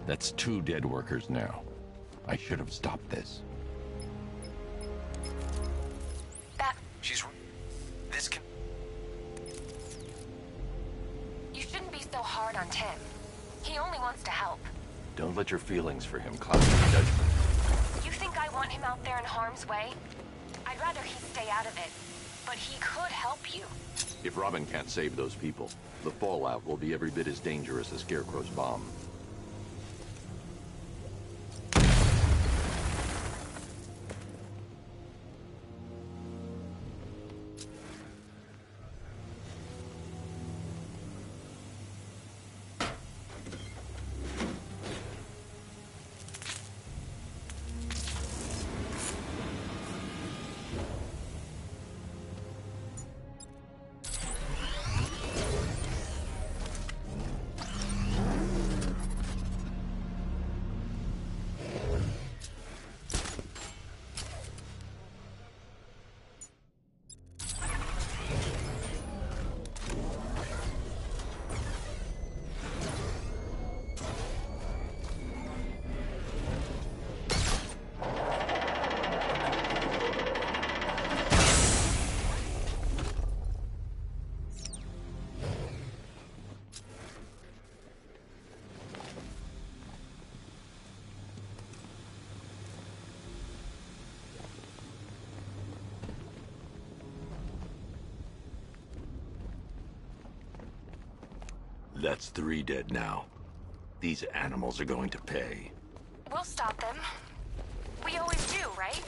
That's 2 dead workers now. I should have stopped this. She's... This can... You shouldn't be so hard on Tim. He only wants to help. Don't let your feelings for him cloud your judgment. You think I want him out there in harm's way? I'd rather he stay out of it. But he could help you. If Robin can't save those people, the fallout will be every bit as dangerous as Scarecrow's bomb. That's 3 dead now. These animals are going to pay. We'll stop them. We always do, right?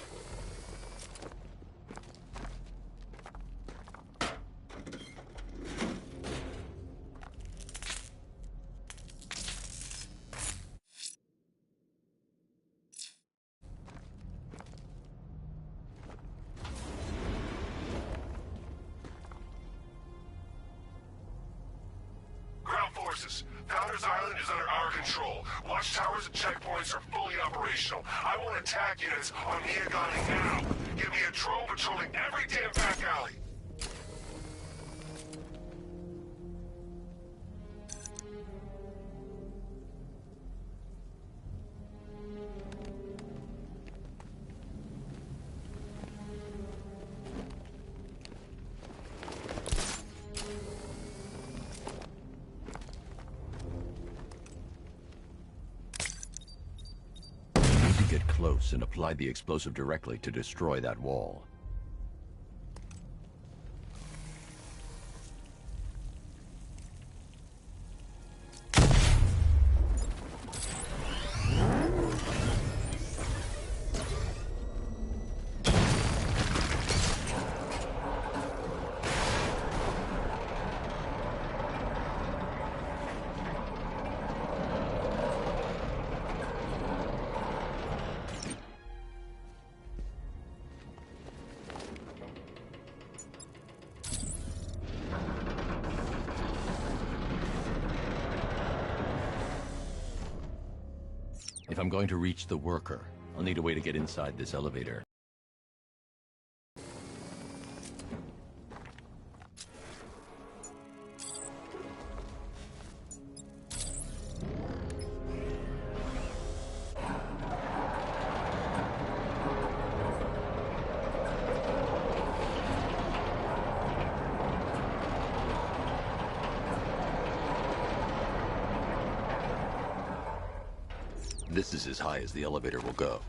Founders Island is under our control. Watchtowers and checkpoints are fully operational. I want attack units on Niagani now. Give me a drone patrolling every damn back alley. Get close and apply the explosive directly to destroy that wall. If I'm going to reach the worker, I'll need a way to get inside this elevator. This is as high as the elevator will go.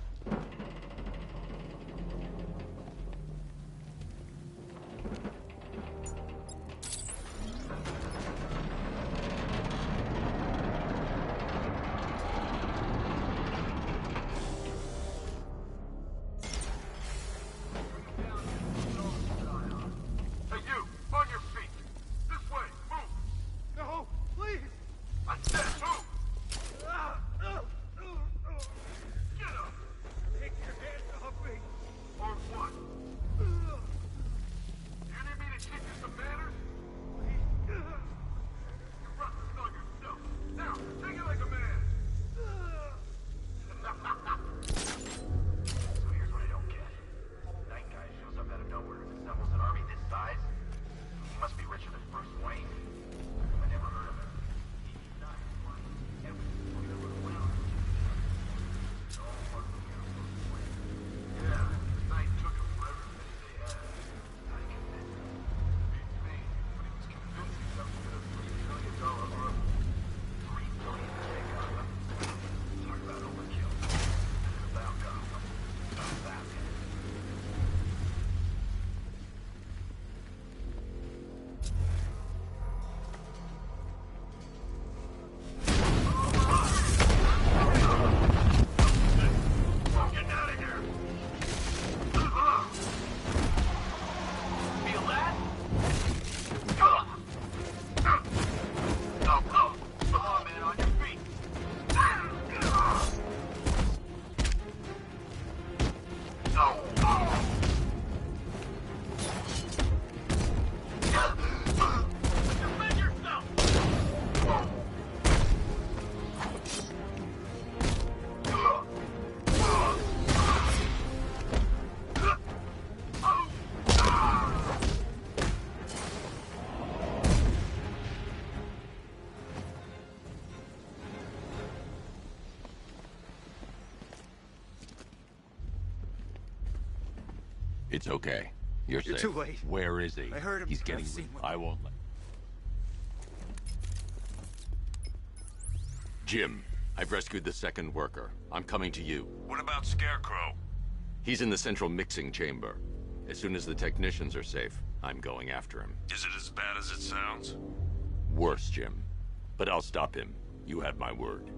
It's okay. You're You're safe. too late. Where is he? I heard him. He's getting... I've seen what- I won't let... Jim, I've rescued the second worker. I'm coming to you. What about Scarecrow? He's in the central mixing chamber. As soon as the technicians are safe, I'm going after him. Is it as bad as it sounds? Worse, Jim. But I'll stop him. You have my word.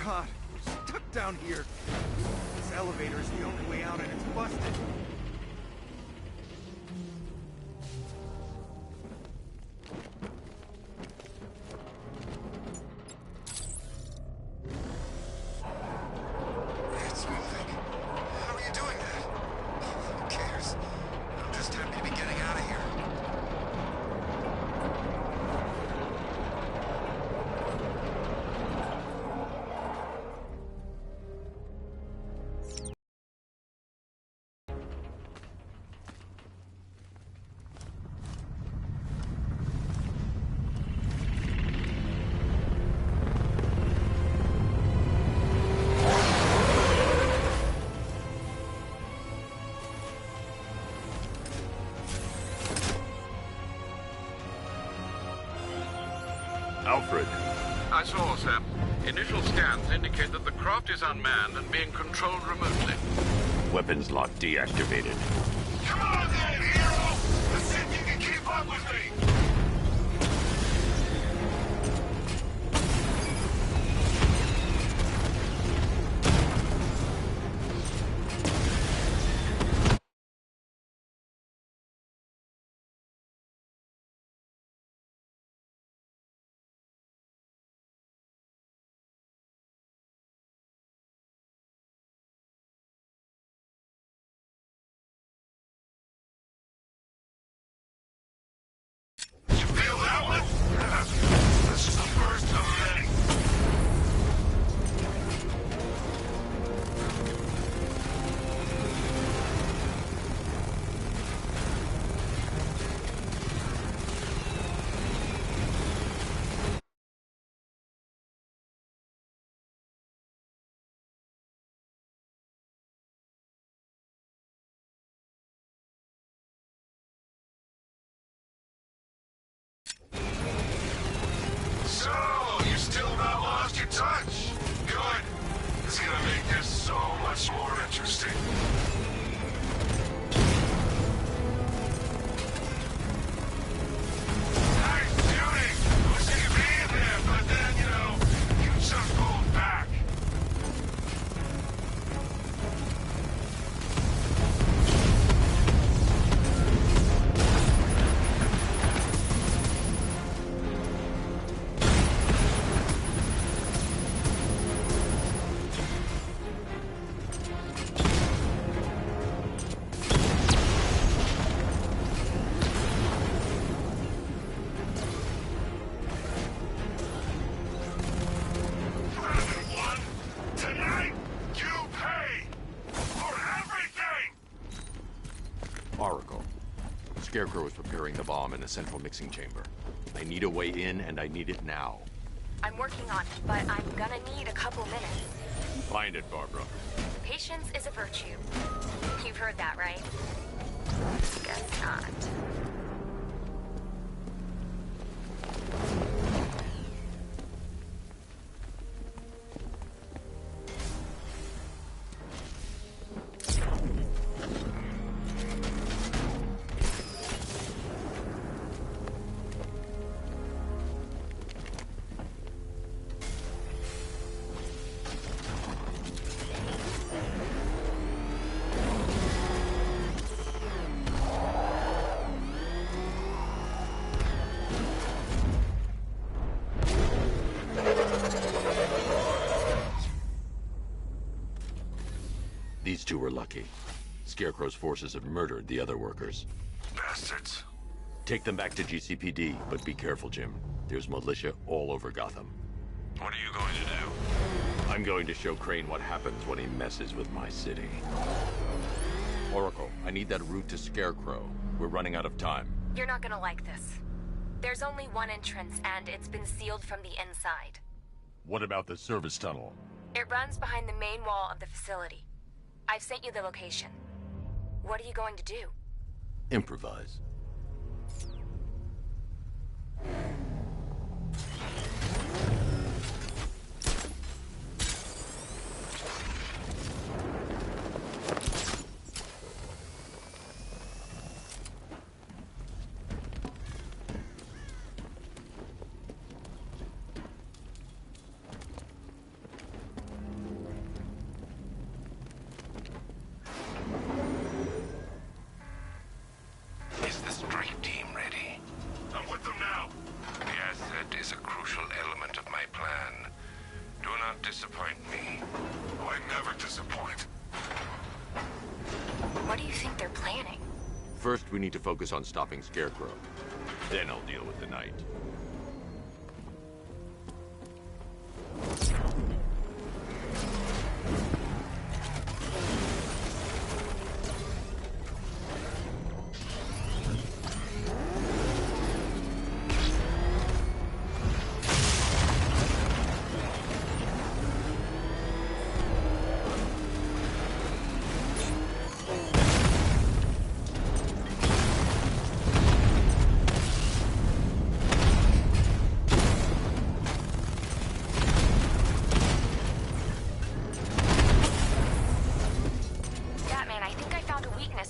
God, we're stuck down here. This elevator is the only way out and it's busted. It's moving. How are you doing that? Who cares? I'm just happy to be getting out of here. Alfred. I saw, sir. Initial scans indicate that the craft is unmanned and being controlled remotely. Weapons lock deactivated. Come on then, hero! Let's see if you can keep up with me! You feel that one? This is the first of many. So, you still not lost your touch? Good. It's gonna make this so much more interesting. Nice shooting! Wish I could be in there, but then, you just pulled back. One, tonight, you pay for everything! Oracle. Scarecrow is preparing the bomb in the central mixing chamber. I need a way in, and I need it now. I'm working on it, but I'm gonna need a couple minutes. Find it, Barbara. Patience is a virtue. You've heard that, right? Guess not. These two were lucky. Scarecrow's forces have murdered the other workers. Bastards. Take them back to GCPD, but be careful, Jim. There's militia all over Gotham. What are you going to do? I'm going to show Crane what happens when he messes with my city. Oracle, I need that route to Scarecrow. We're running out of time. You're not gonna like this. There's only one entrance, and it's been sealed from the inside. What about the service tunnel? It runs behind the main wall of the facility. I've sent you the location. What are you going to do? Improvise. Is the strike team ready? I'm with them now. The asset is a crucial element of my plan. Do not disappoint me. I never disappoint. What do you think they're planning? First, we need to focus on stopping Scarecrow. Then I'll deal with the Knight.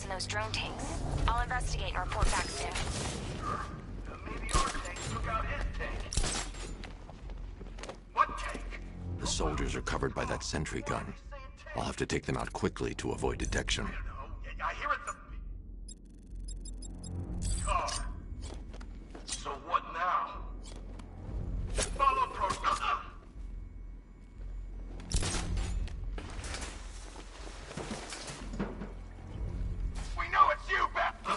Those drone tanks. I'll investigate and report back soon. Maybe our tank took out his tank. What tank? The soldiers are covered by that sentry gun. I'll have to take them out quickly to avoid detection. I hear it's a car. So what now? Follow protocol. We know it's you, Batman.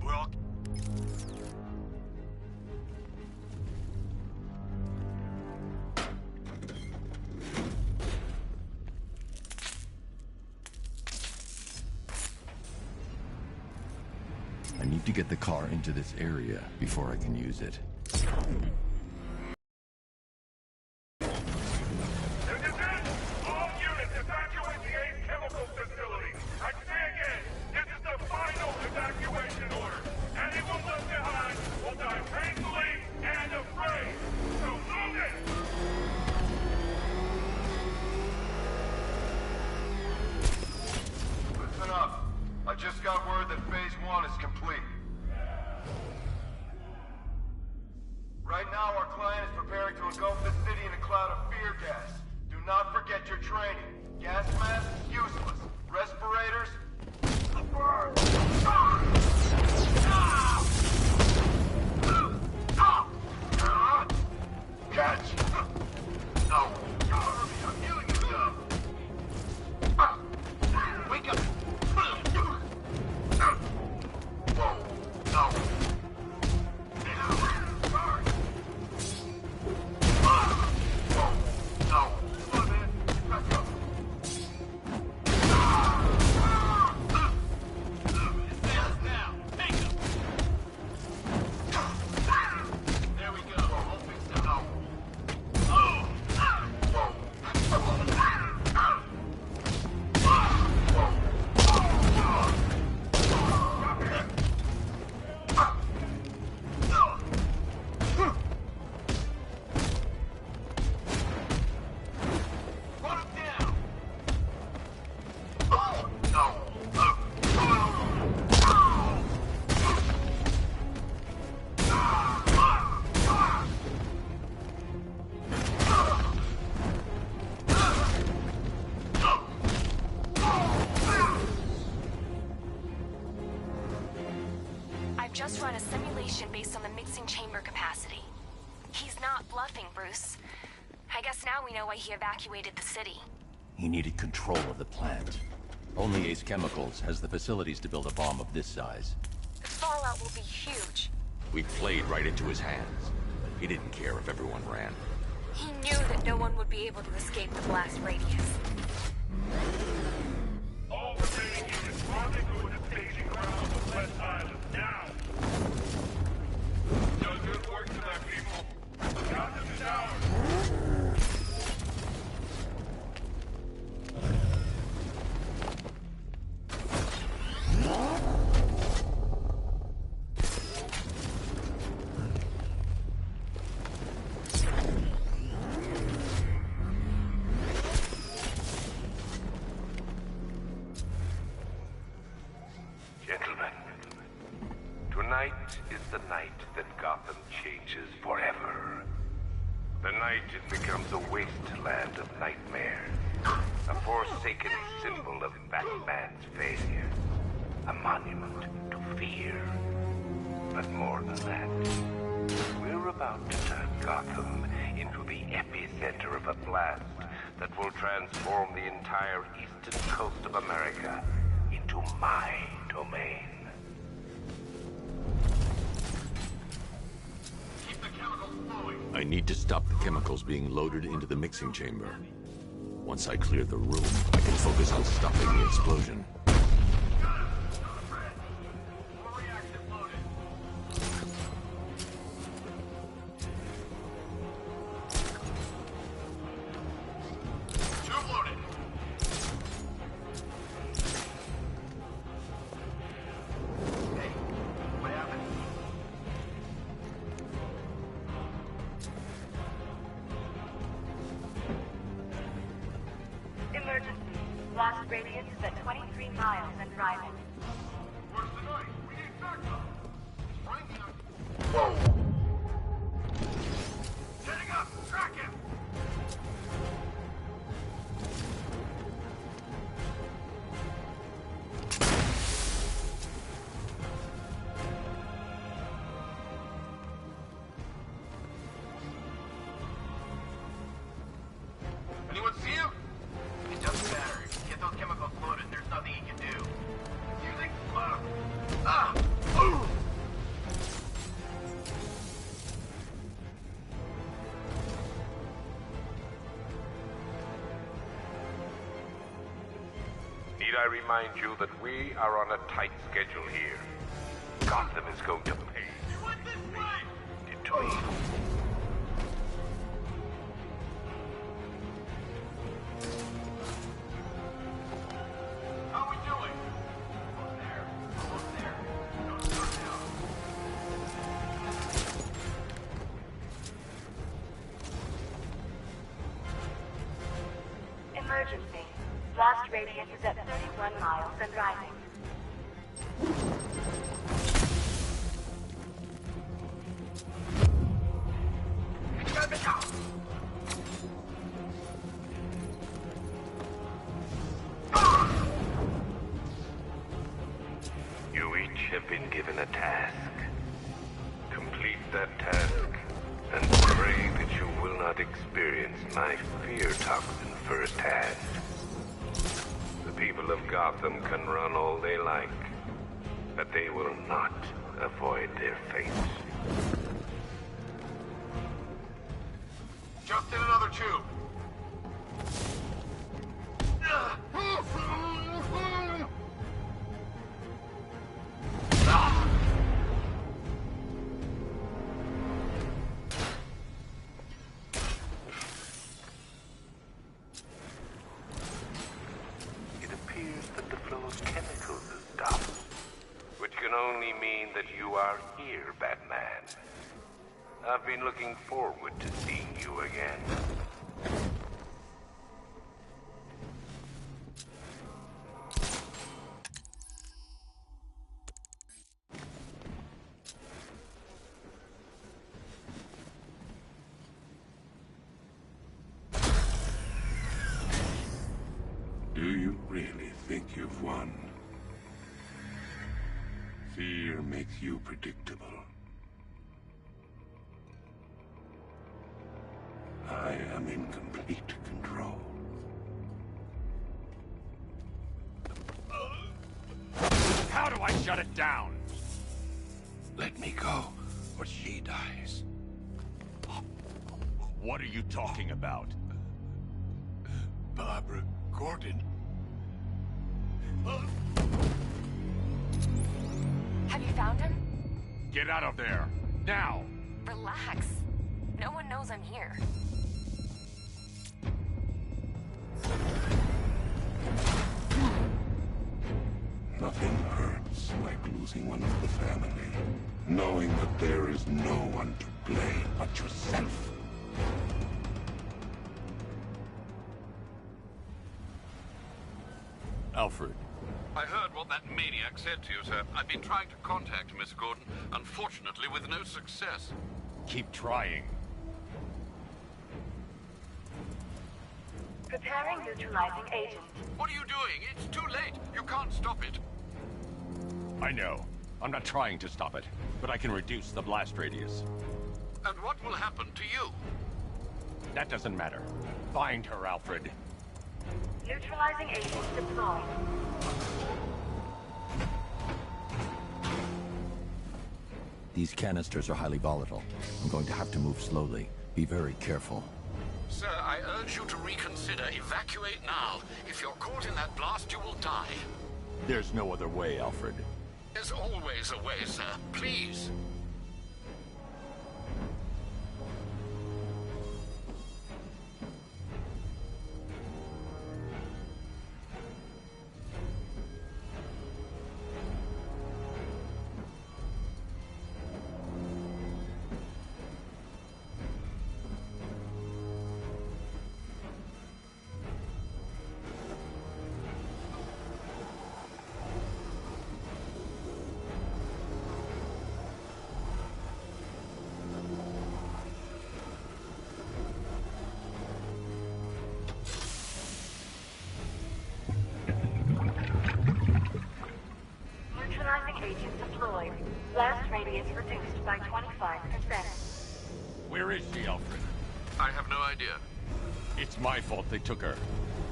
Well... I need to get the car into this area before I can use it. All units evacuate the AIM chemical facility. I say again, this is the final evacuation order. Anyone left behind will die painfully and afraid. So move it! Listen up. I just got word that Phase 1 is complete. Right now, our client is preparing to engulf the city in a cloud of fear gas. Do not forget your training. Gas masks, useless. Respirators, burn. Catch! No! I'm healing yourself! Wake up! Whoa! No! Now! just run a simulation based on the mixing chamber capacity. He's not bluffing, Bruce. I guess now we know why he evacuated the city. He needed control of the plant. Only Ace Chemicals has the facilities to build a bomb of this size. The fallout will be huge. We played right into his hands. He didn't care if everyone ran. He knew that no one would be able to escape the blast radius. All remaining units rendezvous at the staging grounds of West Island now. Done good work tonight, people. Gotham is ours. Gentlemen, tonight is the night that Gotham changes forever. The night it becomes a wasteland of nightmares, a forsaken symbol of Batman's failure, a monument to fear. But more than that, we're about to turn Gotham into the epicenter of a blast that will transform the entire eastern coast of America into my domain. Keep the chemicals flowing. I need to stop the chemicals being loaded into the mixing chamber. Once I clear the room, I can focus on stopping the explosion. More reactive loaded. Tube loaded. Hey, what happened? Emergency. Blast radius is at 23 miles and driving. Where's the knight? We need backup. He's running down. Whoa! Setting up. Track him. Anyone see him? It doesn't matter. If you get those chemicals loaded, there's nothing he can do. Using slow. Ah! Ooh! Need I remind you that we are on a tight schedule here? Gotham is going to pay You went this way! into me. How we doing? Almost there. Almost there. Don't start now. Emergency. Blast radius is at 31 miles and driving. Got me out! You each have been given a task. Complete that task, and pray that you will not experience my fear toxin firsthand. The people of Gotham can run all they like, but they will not avoid their fate. Just in another tube. It appears that the flow of chemicals has stopped, which can only mean that you are here, Batman. I've been looking forward to seeing you again. Do you really think you've won? Fear makes you predictable. I am in complete control. How do I shut it down? Let me go, or she dies. What are you talking about? Barbara Gordon. Have you found him? Get out of there! Now! Relax. No one knows I'm here. Nothing hurts like losing one of the family. Knowing that there is no one to blame but yourself. Alfred. I heard what that maniac said to you, sir. I've been trying to contact Miss Gordon, unfortunately with no success. Keep trying. Preparing neutralizing agent. What are you doing? It's too late. You can't stop it. I know. I'm not trying to stop it, but I can reduce the blast radius. And what will happen to you? That doesn't matter. Find her, Alfred. Neutralizing agent deployed. These canisters are highly volatile. I'm going to have to move slowly. Be very careful. Sir, I urge you to reconsider. Evacuate now. If you're caught in that blast, you will die. There's no other way, Alfred. There's always a way, sir. Please. Neutralizing agent deployed. Blast radius reduced by 25%. Where is she, Alfred? I have no idea. It's my fault they took her.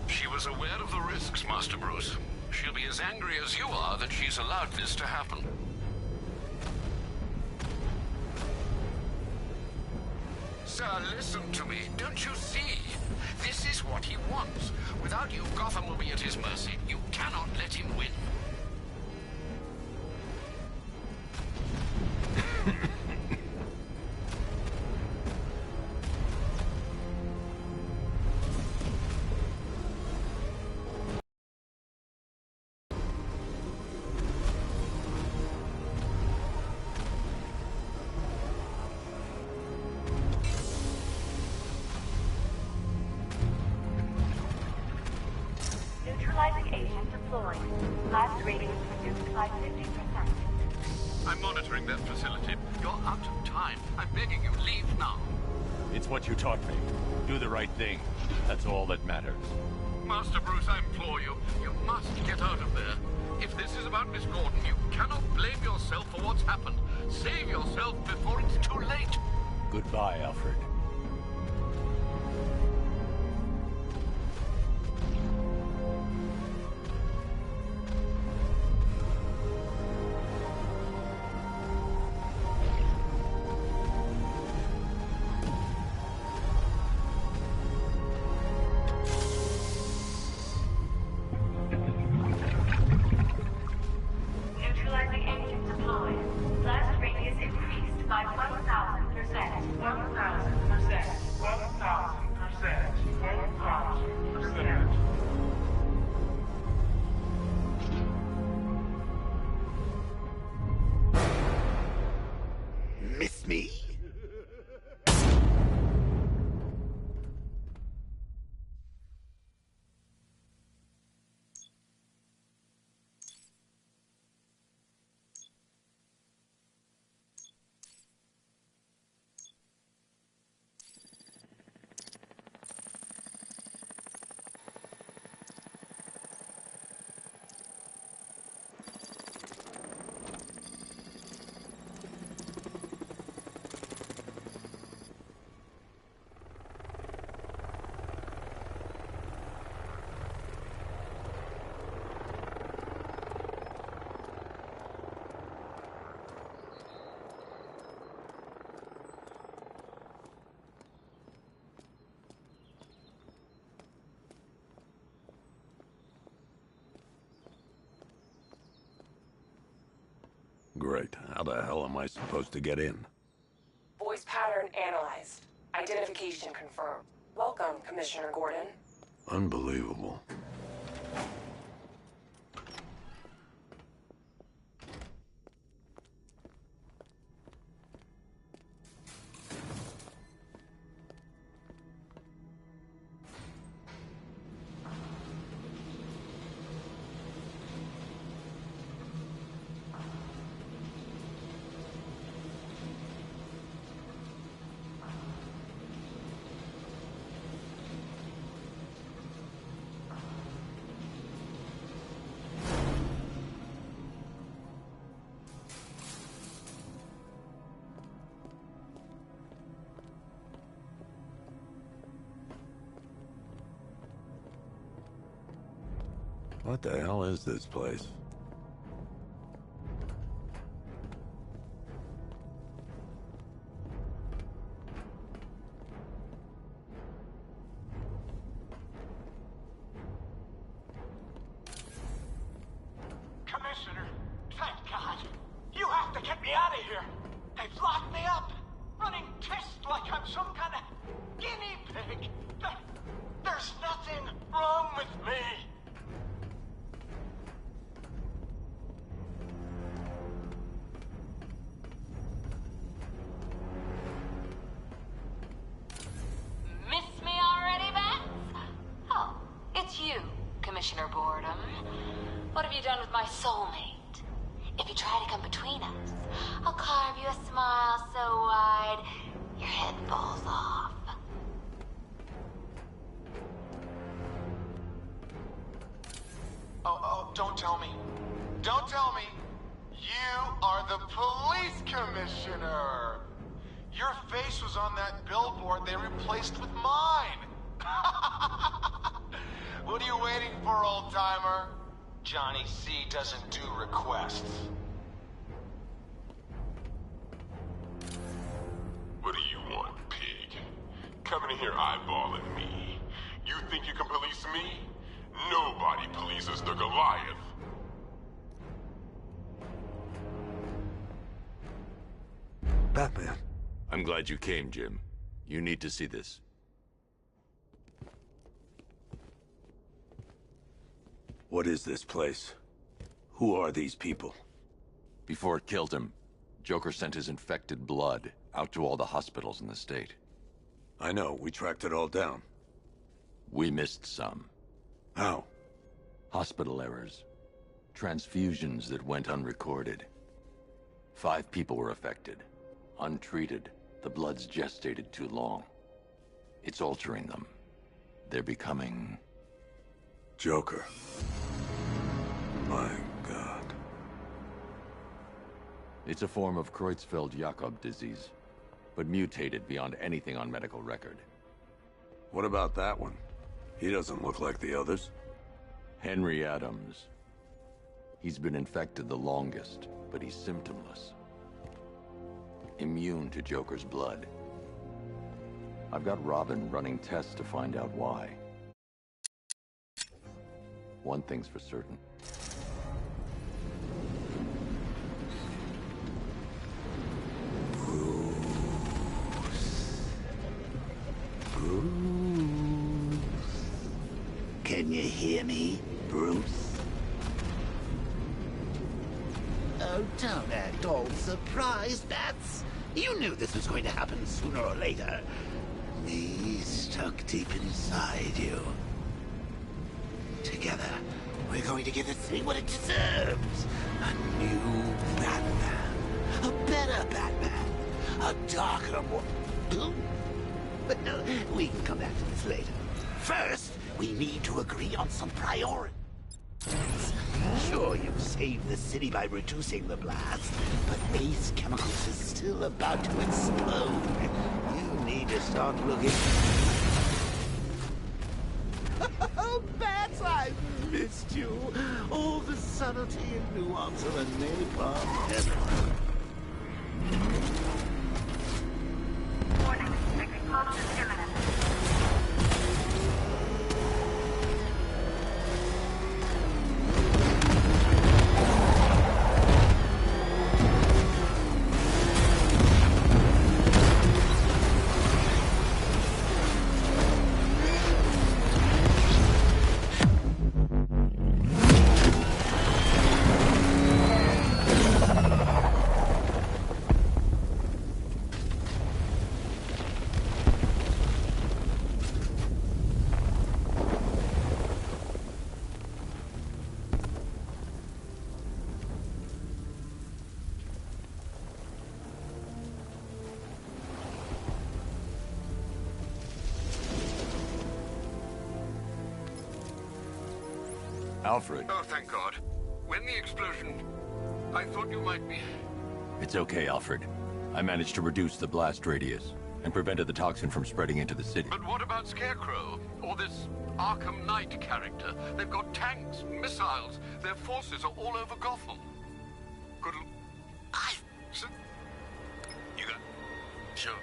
She was aware of the risks, Master Bruce. She'll be as angry as you are that she's allowed this to happen. Sir, listen to me. Don't you see? This is what he wants. Without you, Gotham will be at his mercy. You cannot let him win. Neutralizing agent deployed. Blast radius reduced by 50%. I'm monitoring that facility. You're out of time. I'm begging you, leave now. It's what you taught me. Do the right thing. That's all that matters. Master Bruce, I implore you, you must get out of there. If this is about Miss Gordon, you cannot blame yourself for what's happened. Save yourself before it's too late. Goodbye, Alfred. Neutralizing agent deployed. Blast radius increased by 1,000%. 1,000%. Great. How the hell am I supposed to get in? Voice pattern analyzed. Identification confirmed. Welcome, Commissioner Gordon. Unbelievable. What the hell is this place? Commissioner, thank God. You have to get me out of here. They've locked me up, running tests like I'm some kind of guinea pig. There's nothing wrong with me. Miss me already, Bats? Oh, it's you, Commissioner Boredom. What have you done with my soulmate? If you try to come between us, I'll carve you a smile so wide, your head falls off. Oh, don't tell me. Don't tell me. You are the police commissioner. Your face was on that billboard they replaced with mine. What are you waiting for, old-timer? Johnny C doesn't do requests. What do you want, pig? Coming in here eyeballing me. You think you can police me? Nobody polices the Goliath. Batman. I'm glad you came, Jim. You need to see this. What is this place? Who are these people? Before it killed him, Joker sent his infected blood out to all the hospitals in the state. I know, we tracked it all down. We missed some. How? Hospital errors. Transfusions that went unrecorded. 5 people were affected. Untreated, the blood's gestated too long. It's altering them. They're becoming... Joker. My God. It's a form of Creutzfeldt-Jakob disease, but mutated beyond anything on medical record. What about that one? He doesn't look like the others. Henry Adams. He's been infected the longest, but he's symptomless. Immune to Joker's blood. I've got Robin running tests to find out why. One thing's for certain. Bruce. Can you hear me, Bruce? Oh, don't act all surprised, Bats. You knew this was going to happen sooner or later. Me stuck deep inside you. Together, we're going to give this city what it deserves. A new Batman. A better Batman. A darker one. But no, we can come back to this later. First, we need to agree on some priorities. Sure, you've saved the city by reducing the blast, but Ace Chemicals is still about to explode. You need to start looking... Oh, Bats, I missed you. All the subtlety and nuance of a napalm heaven. Warning, explosion imminent. Alfred. Oh, thank God. When the explosion... I thought you might be... It's okay, Alfred. I managed to reduce the blast radius and prevented the toxin from spreading into the city. But what about Scarecrow? Or this Arkham Knight character? They've got tanks, missiles. Their forces are all over Gotham. Good... You got... Sure.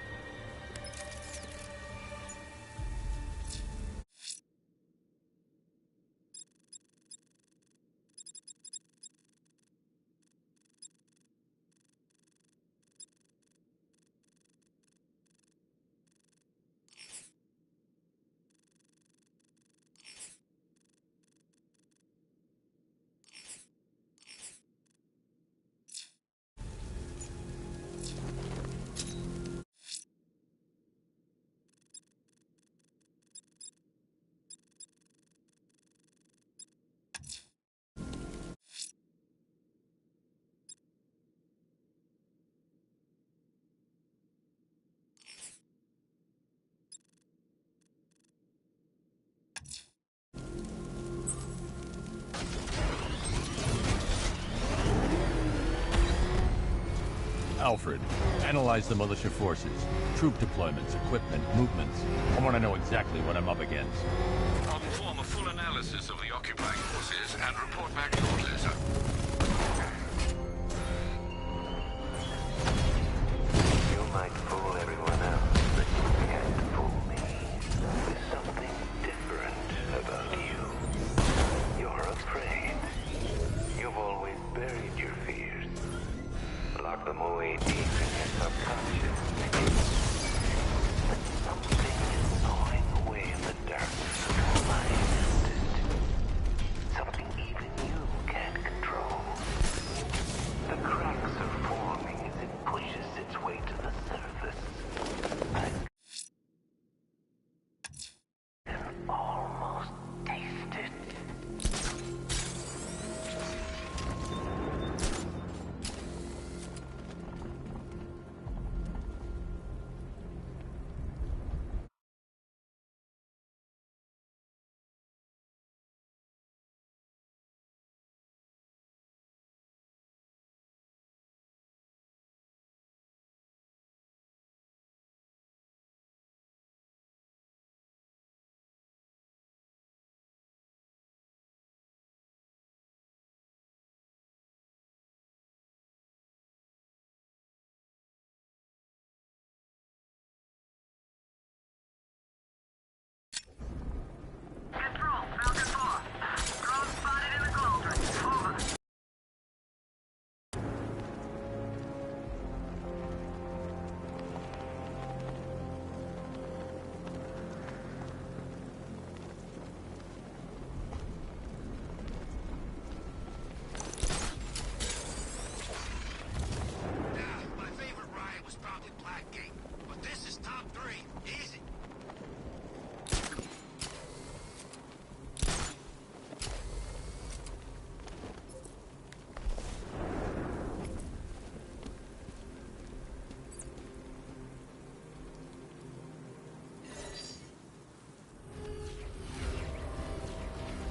Alfred, analyze the militia forces, troop deployments, equipment, movements. I want to know exactly what I'm up against. I'll perform a full analysis of the occupying forces and report back shortly, sir. You might fool everyone else, but you can't fool me. There's something different about you. You're afraid. You've always buried your fears. Lock them away deep in your subconscious. But something is gnawing away in the darkness of your mind. Something even you can't control. The cracks are forming as it pushes its way to the surface. I can almost taste it.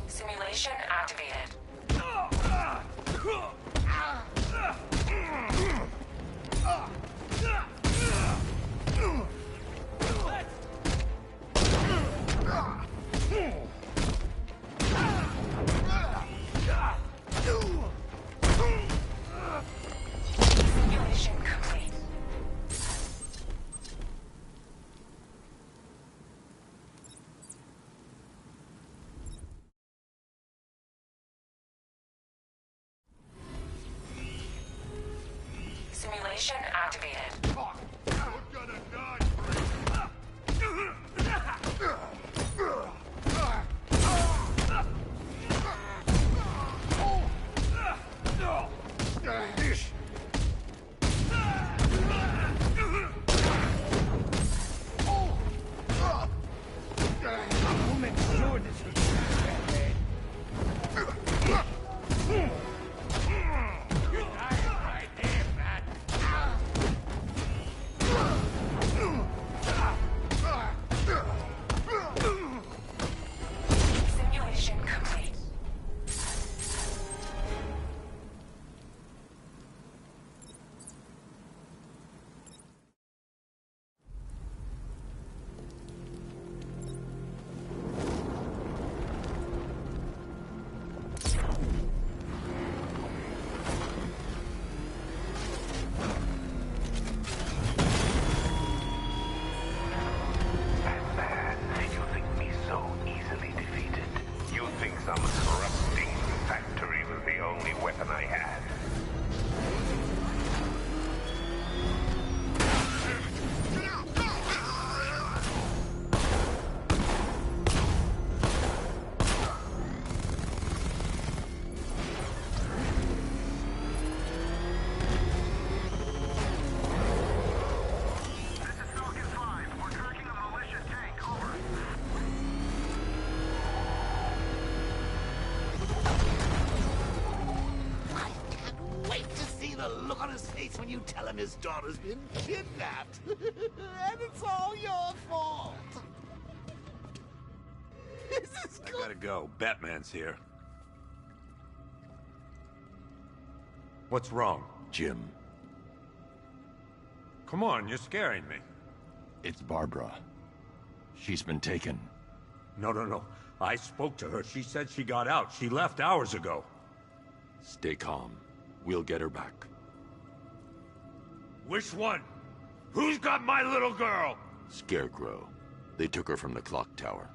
Simulation activated. Simulation complete. Simulation activated. you tell him his daughter's been kidnapped. And it's all your fault. I gotta go. Batman's here. What's wrong? Jim. Come on, you're scaring me. It's Barbara. She's been taken. No. I spoke to her. She said she got out. She left hours ago. Stay calm. We'll get her back. Which one? Who's got my little girl? Scarecrow. They took her from the clock tower.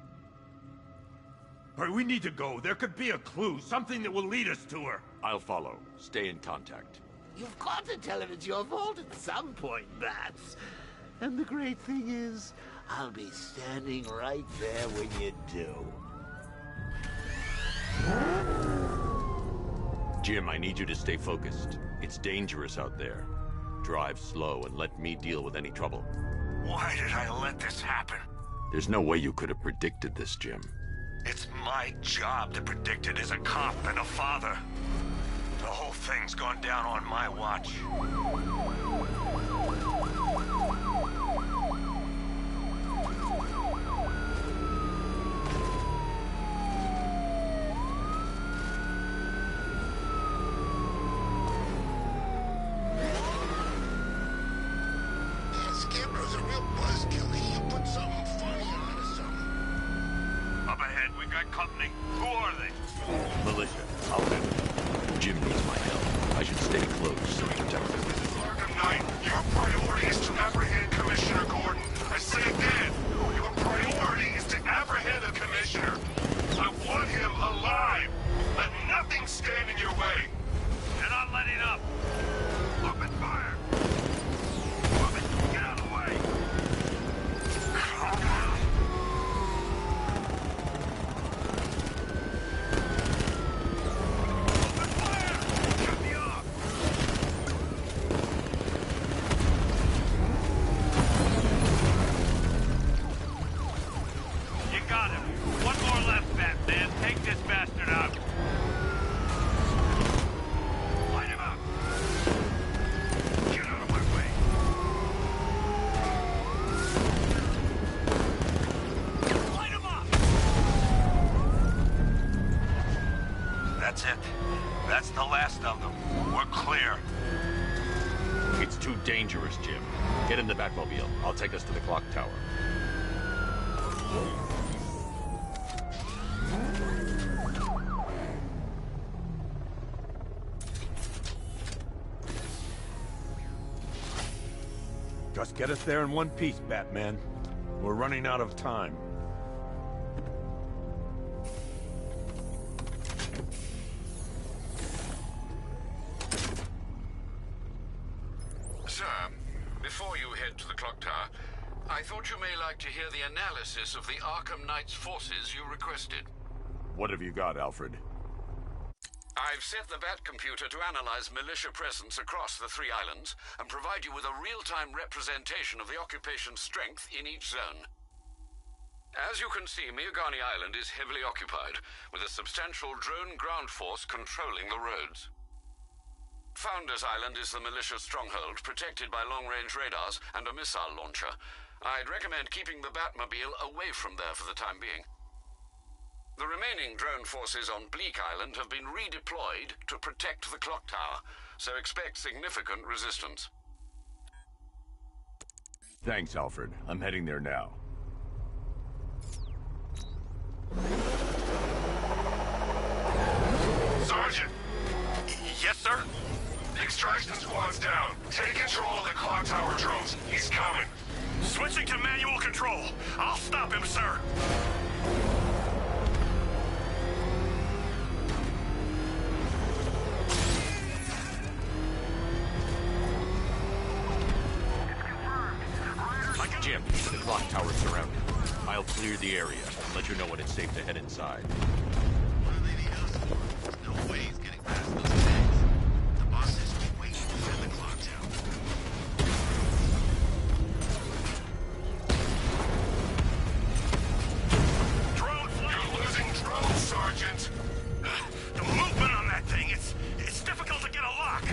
All right, we need to go. There could be a clue, something that will lead us to her. I'll follow. Stay in contact. You've got to tell him it's your fault at some point, Bats. And the great thing is, I'll be standing right there when you do. Jim, I need you to stay focused. It's dangerous out there. Drive slow and let me deal with any trouble. Why did I let this happen? There's no way you could have predicted this, Jim. It's my job to predict it as a cop and a father. The whole thing's gone down on my watch. Scarecrow's a real buzzkill. He'll put something funny on or something. Up ahead, we've got company. Who are they? Militia. I'll handle it. Jim needs my help. I should stay close to protect him. Arkham Knight, your priority is to apprehend Commissioner Gordon. I say again, your priority is to apprehend the Commissioner. I want him alive. Let nothing stand in your way. You're not letting up. Open fire. Move it. Get out of the way. Open fire. Cut me off. You got him. One more left, Batman. Take this bastard out. Light him up. Get out of my way. Light him up. That's it. That's the last of them. We're clear. It's too dangerous, Jim. Get in the Batmobile. I'll take us to the clock tower. Just get us there in one piece, Batman. We're running out of time. Sir, before you head to the clock tower, I thought you may like to hear the analysis of the Arkham Knight's forces you requested. What have you got, Alfred? I've set the Bat computer to analyze militia presence across the 3 islands and provide you with a real-time representation of the occupation's strength in each zone. As you can see, Miagani Island is heavily occupied, with a substantial drone ground force controlling the roads. Founders Island is the militia stronghold, protected by long-range radars and a missile launcher. I'd recommend keeping the Batmobile away from there for the time being. The remaining drone forces on Bleak Island have been redeployed to protect the clock tower, so expect significant resistance. Thanks, Alfred. I'm heading there now. Sergeant! Yes, sir? The extraction squad's down. Take control of the clock tower drones. He's coming. Switching to manual control. I'll stop him, sir. Jim, the clock tower's surrounded. I'll clear the area and let you know when it's safe to head inside. There's no way he's getting past those tanks. The boss says we wait inside the clock tower. Drone flight! You're losing drones, Sergeant! The movement on that thing, it's difficult to get a lock.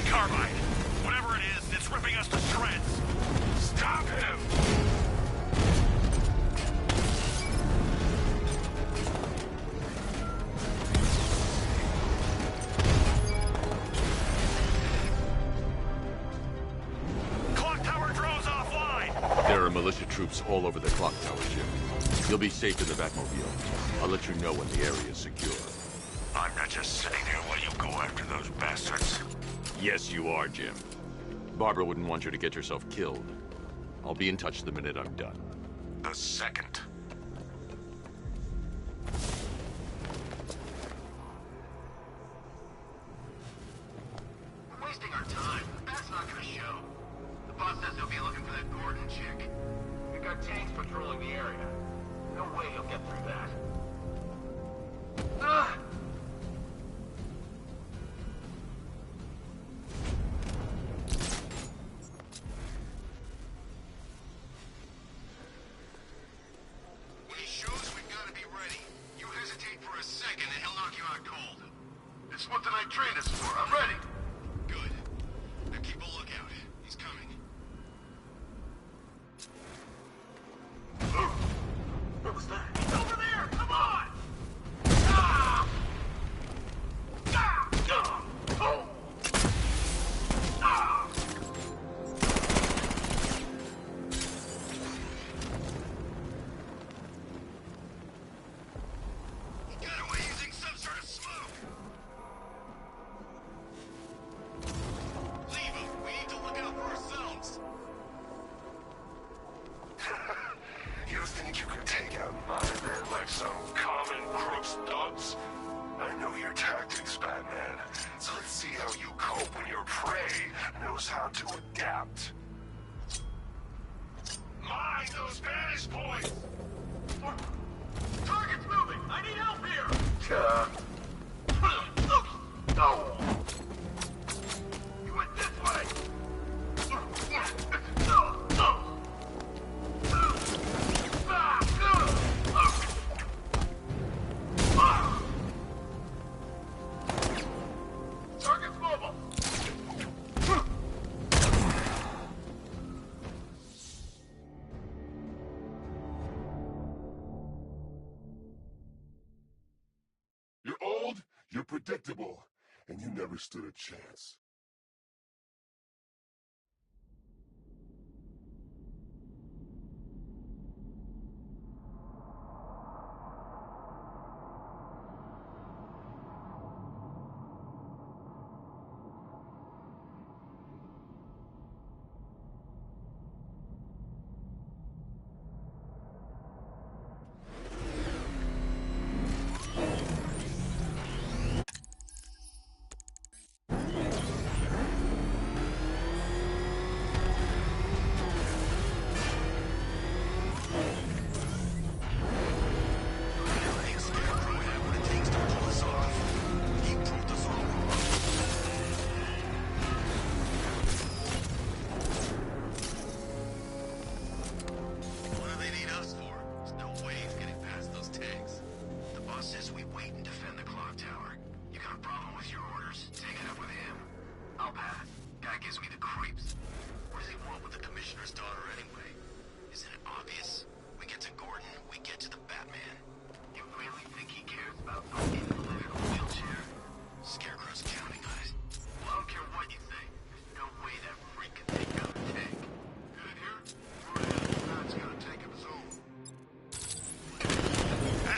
carbide. Whatever it is, it's ripping us to shreds. Stop him! Clock tower drones offline! There are militia troops all over the clock tower, Jim. You'll be safe in the Batmobile. I'll let you know when the area is secure. I'm not just sitting here while you go after those bastards. Yes, you are, Jim. Barbara wouldn't want you to get yourself killed. I'll be in touch the minute I'm done. The second. We're wasting our time. That's not gonna show. The boss says he'll be looking for that Gordon chick. We've got tanks patrolling the area. No way he'll get through that. Ah! When he shows we've got to be ready. You hesitate for a second and he'll knock you out cold. It's what the night train is for. I'm ready. Good. Now keep a lookout. He's coming. What was that? He's over there! Come on! Ah! Ah! Oh! Ah! He got away using some sort of smoke. Leave him. We need to look out for ourselves. You think you can take out my men like some common crooks thugs? I know your tactics, Batman. So let's see how you cope when your prey knows how to adapt. Mind those vantage points! Target's moving! I need help here! No! You went this way! Target's mobile! You're old, you're predictable, and you never stood a chance.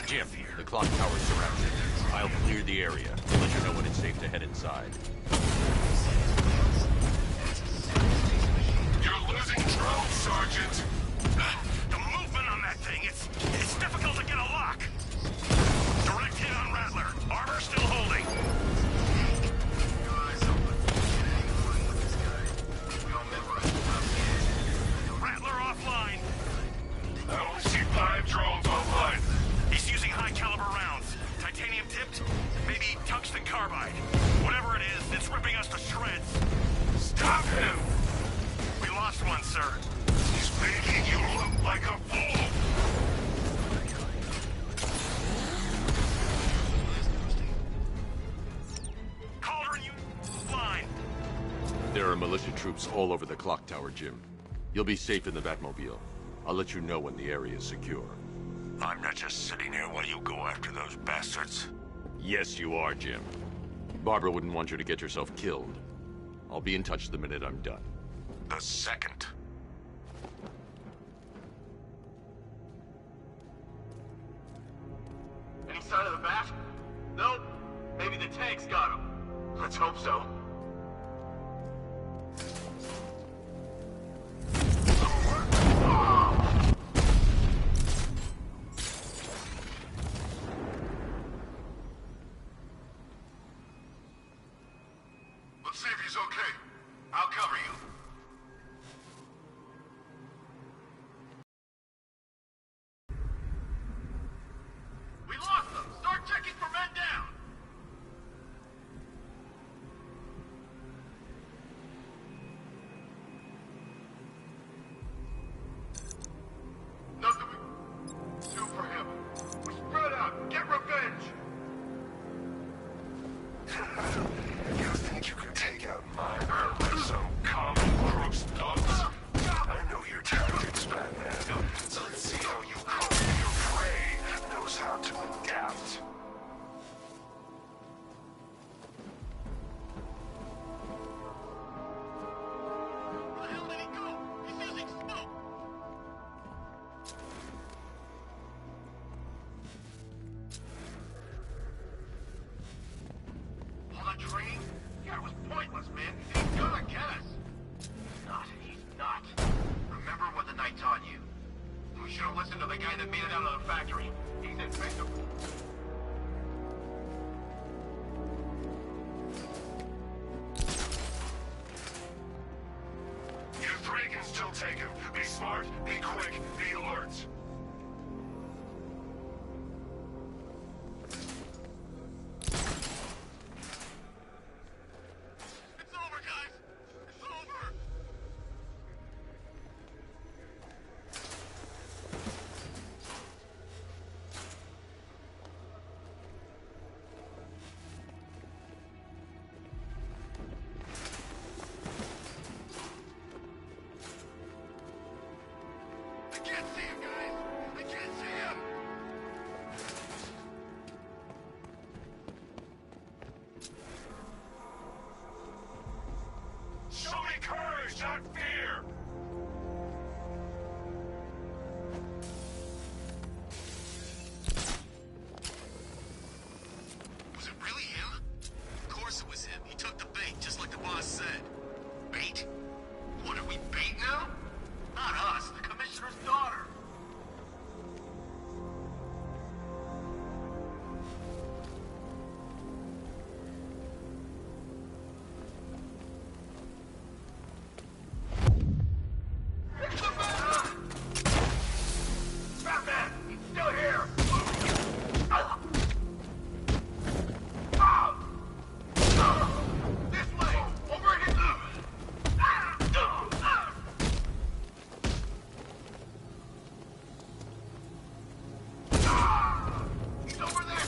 Jim, the clock tower's surrounded. I'll clear the area. I'll let you know when it's safe to head inside. You're losing drone, Sergeant! The movement on that thing, it's difficult to get a lock. Direct hit on Rattler. Armor still holding. Rattler offline. I only see 5 drones online. He's using high-caliber rounds. Titanium tipped? Maybe tungsten carbide. Whatever it is, it's ripping us to shreds. Stop him! We lost one, sir. He's making you look like a fool! Cauldron, you line. There are militia troops all over the clock tower, Jim. You'll be safe in the Batmobile. I'll let you know when the area is secure. I'm not just sitting here while you go after those bastards. Yes, you are, Jim. Barbara wouldn't want you to get yourself killed. I'll be in touch the minute I'm done. The second. Any sign of the bat? Nope. Maybe the tank's got him. Let's hope so. Let's see if he's okay. I'll cover you. We lost them! Start checking for men down! Nothing we do for him. We spread out. Get revenge! You think you can take out my earth with some common gross dogs? I know your tactics, Batman. So let's see how you cope with your prey knows how to adapt. Where the hell did he go? He's using smoke! All that training? Yeah, it was pointless, man. He's gonna get us. He's not. Remember what the Knight's on you. We should have listened to the guy that made it out of the factory. He's invincible. You three can still take him. Be smart, be quick, be alert. It's over, guys! It's over! I can't see him, guys! I can't see him! Show me courage, not fear! Was it really him? Of course it was him. He took the bait, just like the boss said. Bait? What, are we bait now? Not us, the commissioner's daughter. Batman! He's still here! This way! Over here! He's over there!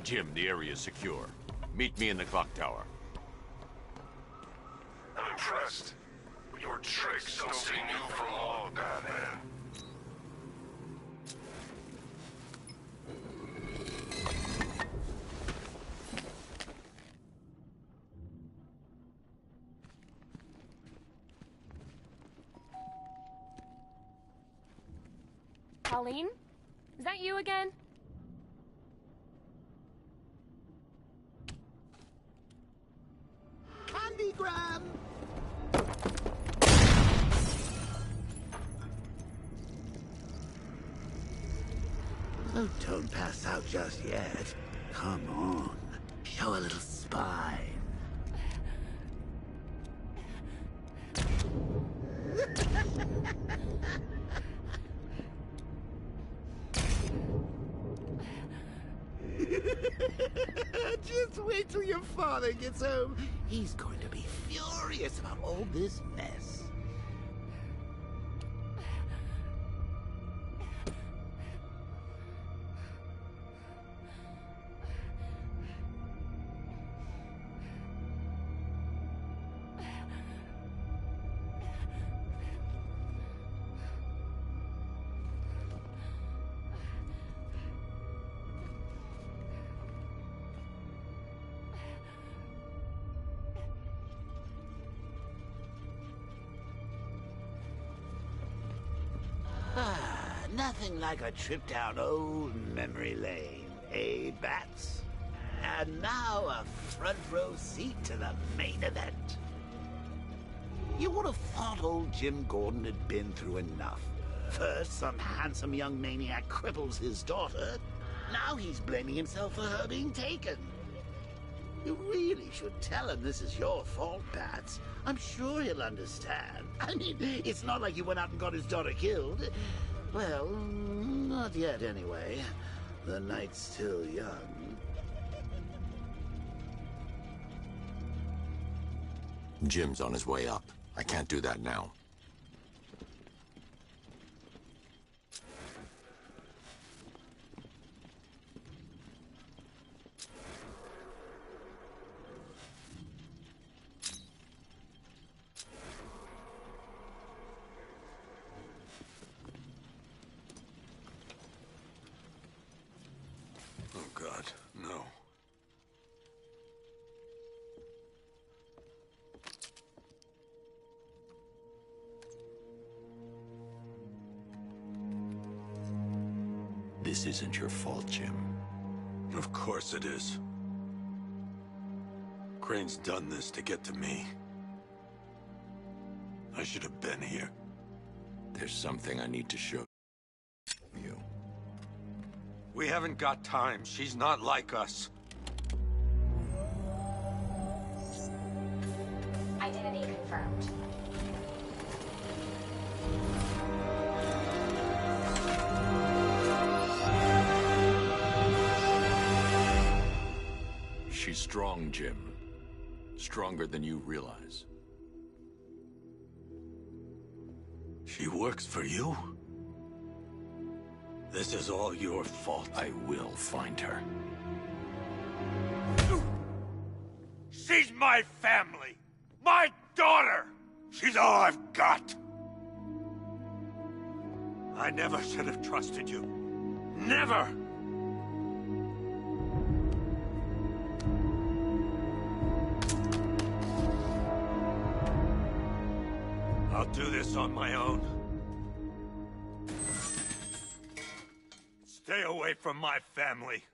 Jim, the area is secure. Meet me in the clock tower. I'm impressed. Your tricks don't seem new for long, Batman. Colleen? Is that you again? Candygram! Oh, don't pass out just yet. Come on. Show a little spine. wait till your father gets home. He's going to be furious about all this mess. Nothing like a trip down old memory lane, eh, Bats? And now a front row seat to the main event. You would have thought old Jim Gordon had been through enough. First, some handsome young maniac cripples his daughter. Now he's blaming himself for her being taken. You really should tell him this is your fault, Bats. I'm sure he'll understand. I mean, it's not like you went out and got his daughter killed. Well, not yet anyway. The night's still young. Jim's on his way up. I can't do that now. Oh, God, no. This isn't your fault, Jim. Of course it is. Crane's done this to get to me. I should have been here. There's something I need to show you. We haven't got time. She's not like us. Identity confirmed. She's strong, Jim. Stronger than you realize. She works for you? This is all your fault. I will find her. She's my family! My daughter! She's all I've got! I never should have trusted you. Never! I'll do this on my own. Stay away from my family.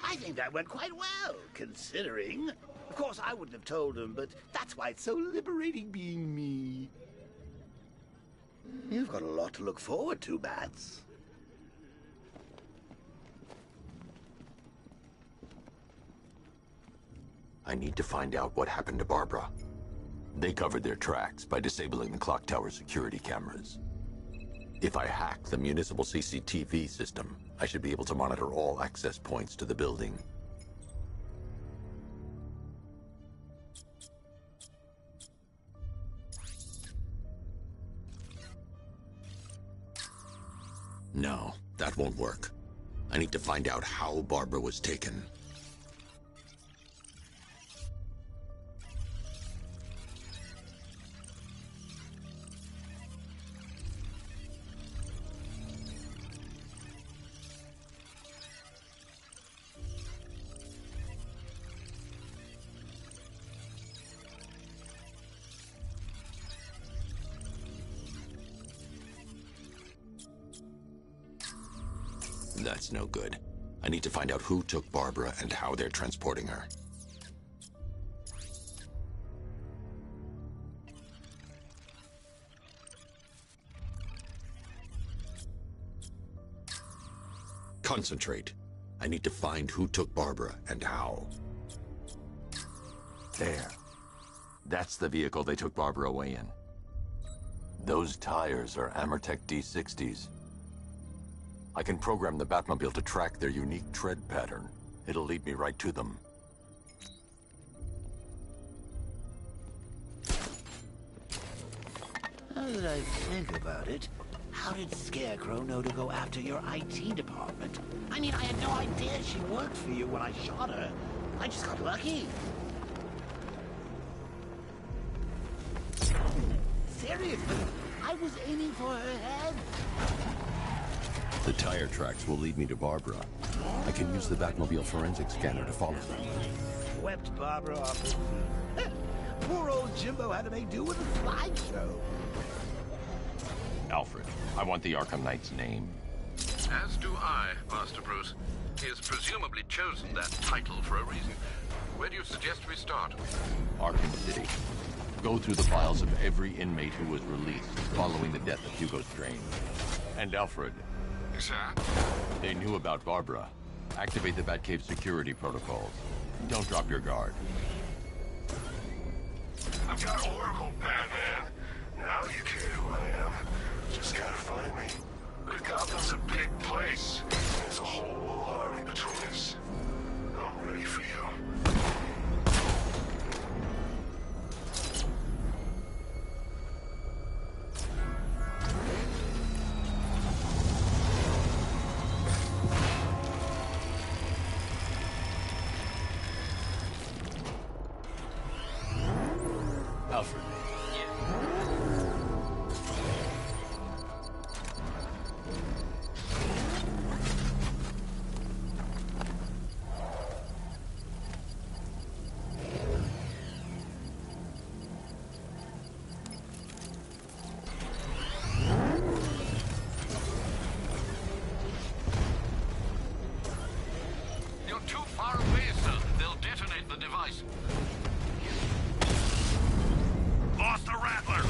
I think that went quite well, considering. Of course, I wouldn't have told him, but that's why it's so liberating being me. You've got a lot to look forward to, Bats. I need to find out what happened to Barbara. They covered their tracks by disabling the clock tower security cameras. If I hack the municipal CCTV system, I should be able to monitor all access points to the building. No, that won't work. I need to find out how Barbara was taken. That's no good. I need to find out who took Barbara and how they're transporting her. Concentrate. I need to find who took Barbara and how. There. That's the vehicle they took Barbara away in. Those tires are Amertech D60s. I can program the Batmobile to track their unique tread pattern. It'll lead me right to them. Now that I think about it, how did Scarecrow know to go after your IT department? I mean, I had no idea she worked for you when I shot her. I just got lucky. Seriously, I was aiming for her head. The tire tracks will lead me to Barbara. I can use the Batmobile forensic scanner to follow them. Swept Barbara off her feet. Poor old Jimbo had to make do with a slideshow. Alfred, I want the Arkham Knight's name. As do I, Master Bruce. He has presumably chosen that title for a reason. Where do you suggest we start? Arkham City. Go through the files of every inmate who was released following the death of Hugo Strange. And Alfred. Sir? They knew about Barbara. Activate the Batcave security protocols. Don't drop your guard. I've got Oracle, Batman. Now you care who I am. Just gotta find me. But Gotham's a big place. There's a whole army between us. I'm ready for you. Alfred. You're too far away, sir. They'll detonate the device. Lost the Rattler!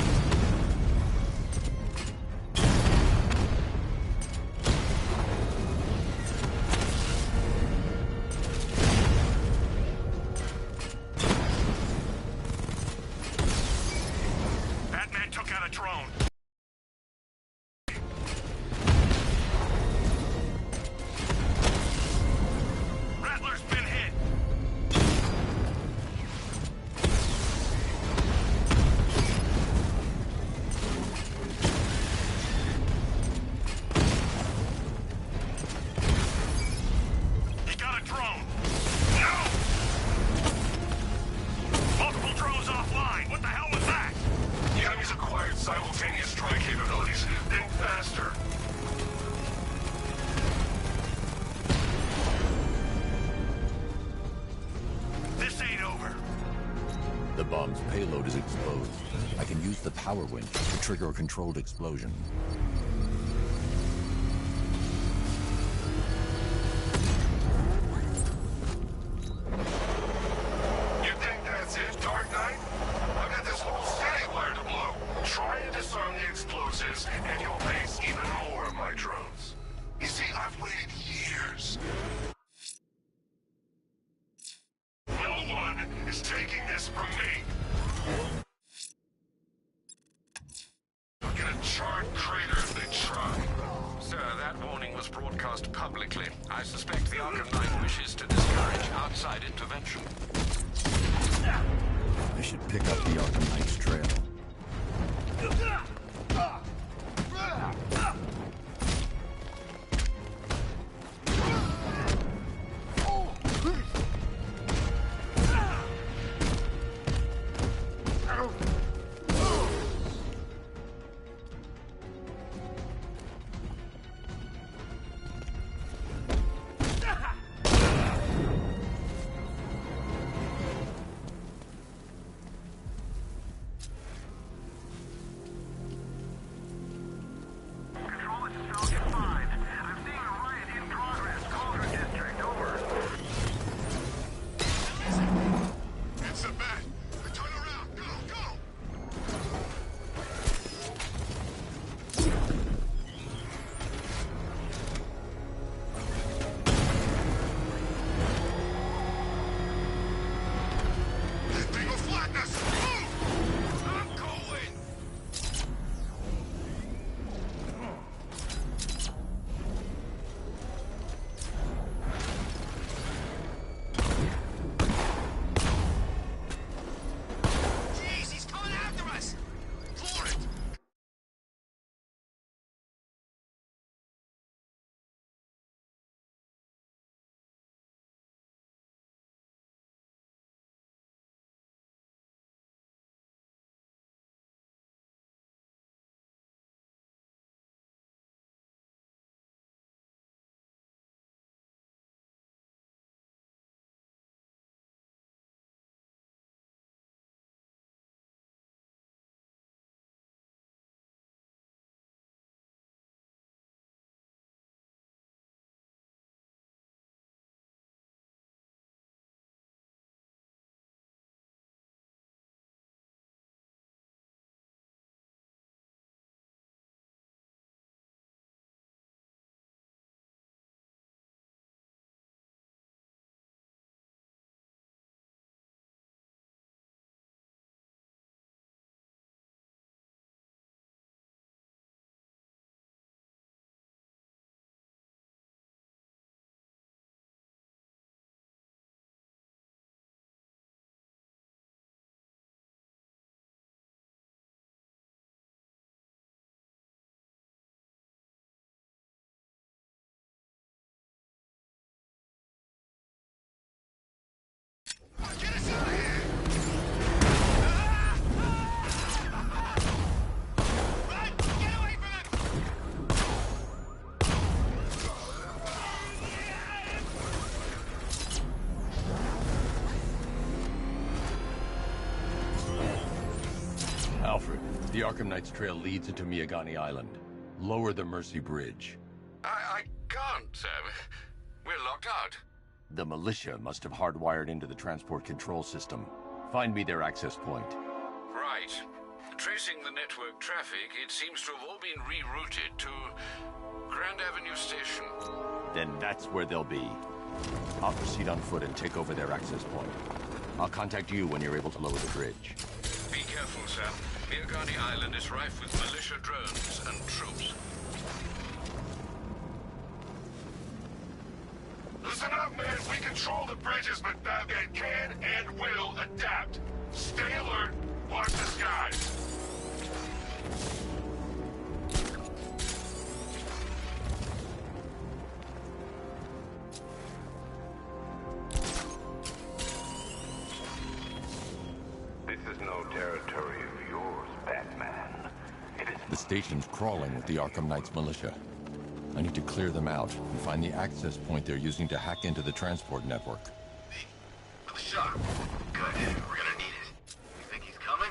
Batman took out a drone. Rattler's been hit. He got a drone. No! Multiple drones offline. What the hell was that? The enemy's acquired simultaneous strike capabilities. Think faster. This ain't over. The bomb's payload is exposed. I can use the power winch to trigger a controlled explosion. You think that's it, Dark Knight? I've got this whole city wired to blow. Try and disarm the explosives, and you'll face even more of my drones. You see, I've waited years. No one is taking this from me. I'll get a charred crater if they try. Sir, that warning was broadcast publicly. I suspect the Arkham Knight wishes to discourage outside intervention. I should pick up the Arkham Knight's trail. The Arkham Knight's trail leads into Miagani Island. Lower the Mercy Bridge. I can't, sir. We're locked out. The militia must have hardwired into the transport control system. Find me their access point. Right. Tracing the network traffic, it seems to have all been rerouted to Grand Avenue Station. Then that's where they'll be. I'll proceed on foot and take over their access point. I'll contact you when you're able to lower the bridge. Be careful, sir. Miagani Island is rife with militia drones and troops. Listen up, man. We control the bridges, but Batman can and will adapt. Stay alert. Watch the skies. This is no territory of yours, Batman. It is The station's crawling with the Arkham Knight's militia. I need to clear them out and find the access point they're using to hack into the transport network. For the shot. Good. We're gonna need it. You think he's coming?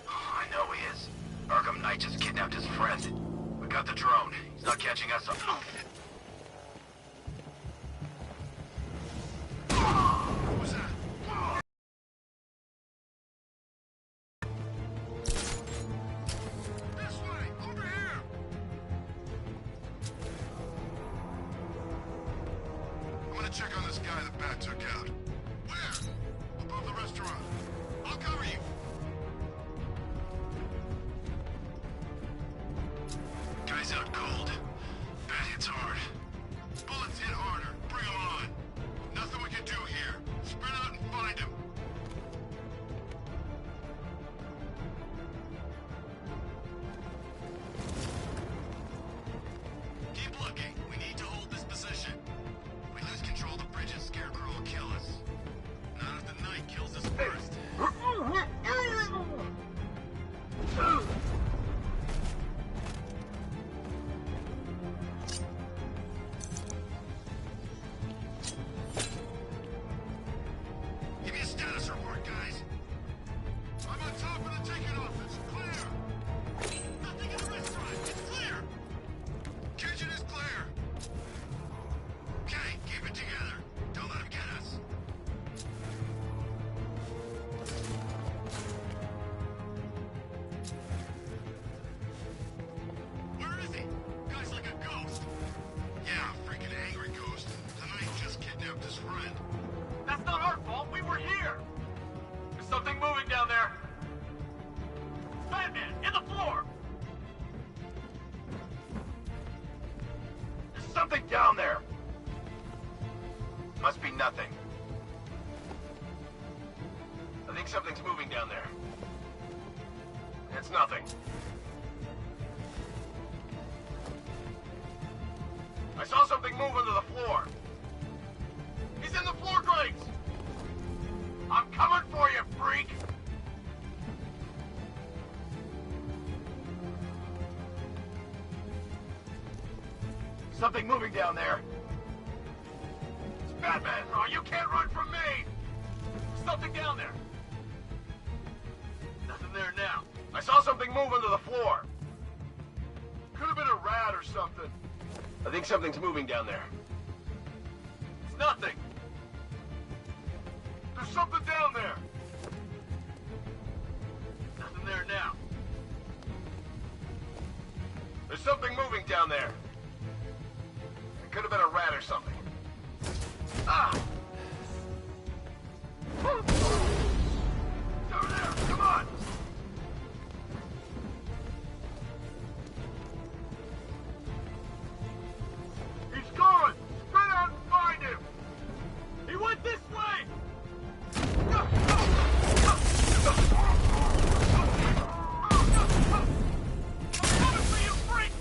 Oh, I know he is. Arkham Knight just kidnapped his friend. We got the drone. He's not catching us up. What was that? This way! Over here! I'm gonna check on this guy the Bat took out. Where? Above the restaurant. I'll cover you. Guy's out cold. Bat hits hard. Bullets hit harder. Bring him on. Nothing we can do here. Spread out and find him. Keep looking. We need to hold this position. If we lose control of the bridges, Scarecrow will kill us. Not if the Knight kills us first. Give me a status report, guys. I'm on top of the ticket office. Clear. Nothing in the restaurant. It's clear. Kitchen is clear. Okay, keep it together. Don't let him get us. Where is he? Guy's like a ghost. Yeah, freaking angry ghost. The Knight just kidnapped his friend. That's not our fault. We were here. There's something moving down there. Batman, in the floor. There's something down there. Must be nothing. I think something's moving down there. It's nothing. I saw something move under the floor. He's in the floor grates! I'm coming for you, freak! Something moving down there. It's Batman! Oh, you can't run from me! There's something down there. Nothing there now. I saw something move under the floor. Could have been a rat or something. I think something's moving down there. It's nothing. There's something down there. Nothing there now. There's something moving down there. It could have been a rat or something. Ah! It's over there! Come on! He's gone! Spread out and find him! He went this way! I'm coming for you, freak!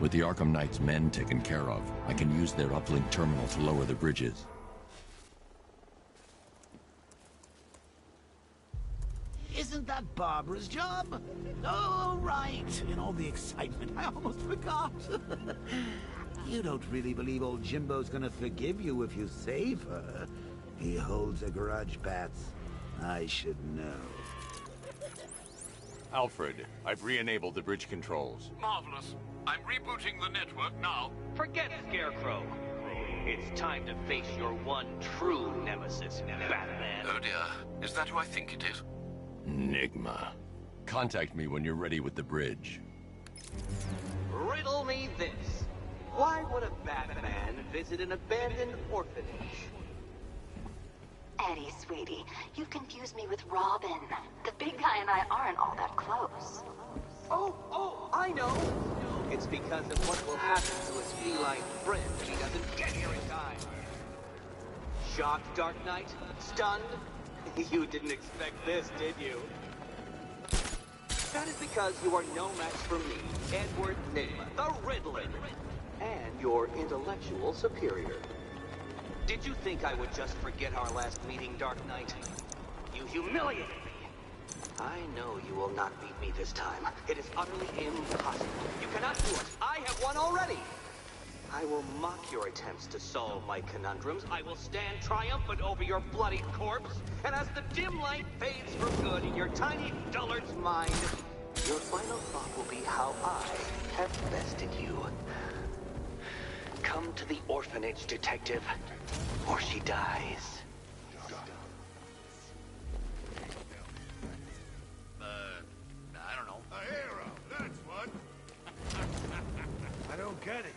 With the Arkham Knight's men taken care of, I can use their uplink terminal to lower the bridges. Isn't that Barbara's job? Oh, right. In all the excitement, I almost forgot. You don't really believe old Jimbo's gonna forgive you if you save her. He holds a grudge, Bats. I should know. Alfred, I've re-enabled the bridge controls. Marvelous. I'm rebooting the network now. Forget Scarecrow. It's time to face your one true nemesis, Batman. Oh dear. Is that who I think it is? Enigma. Contact me when you're ready with the bridge. Riddle me this. Why would a Batman visit an abandoned orphanage? Eddie, sweetie, you've confused me with Robin. The big guy and I aren't all that close. Oh, I know. It's because of what will happen to his feline friend if he doesn't get here in time. Shocked, Dark Knight? Stunned? You didn't expect this, did you? That is because you are no match for me, Edward Nigma, the Riddler, and your intellectual superior. Did you think I would just forget our last meeting, Dark Knight? You humiliated me. I know you will not beat me this time. It is utterly impossible. You cannot do it. I have won already. I will mock your attempts to solve my conundrums. I will stand triumphant over your bloodied corpse. And as the dim light fades for good in your tiny dullard's mind, your final thought will be how I have bested you. Come to the orphanage, detective, or she dies. I don't know. A hero, that's what. I don't get it.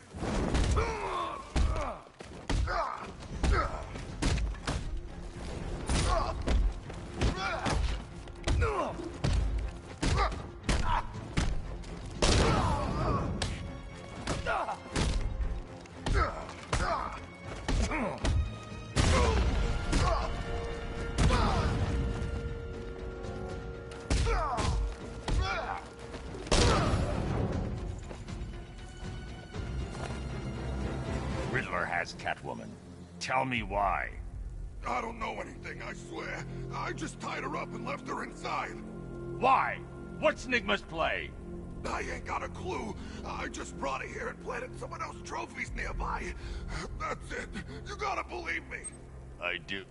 Riddler has Catwoman. Tell me why. I don't know anything, I swear. I just tied her up and left her inside. Why? What's Nigma's play? I ain't got a clue. I just brought her here and planted someone else's trophies nearby. That's it. You gotta believe me. I do.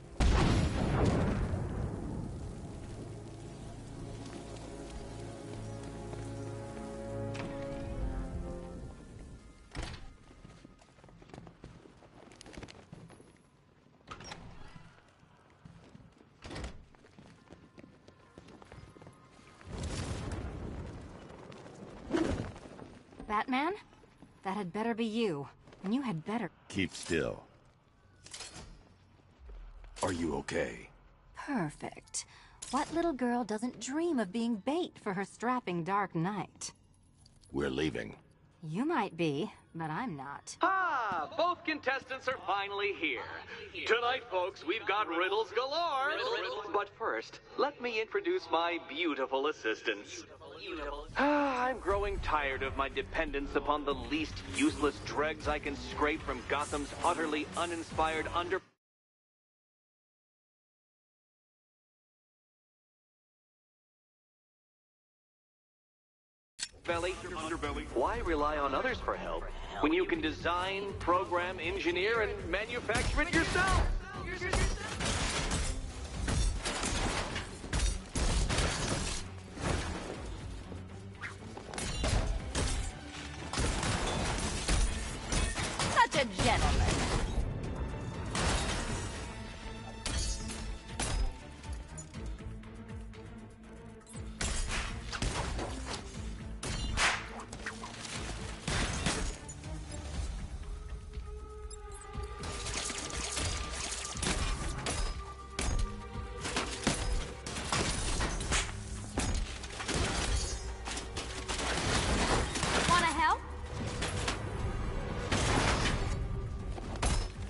Batman? That had better be you. And you had better... Keep still. Are you okay? Perfect. What little girl doesn't dream of being bait for her strapping Dark Knight? We're leaving. You might be, but I'm not. Ah, both contestants are finally here. Tonight, folks, we've got riddles galore. But first, let me introduce my beautiful assistants. I'm growing tired of my dependence upon the least useless dregs I can scrape from Gotham's utterly uninspired underbelly. Why rely on others for help when you can design, program, engineer, and manufacture it yourself? Such a gentleman.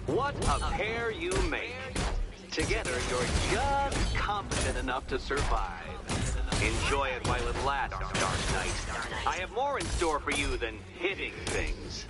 What a pair you make. Together, you're just competent enough to survive. Enjoy it while it lasts, Dark Knight. I have more in store for you than hitting things.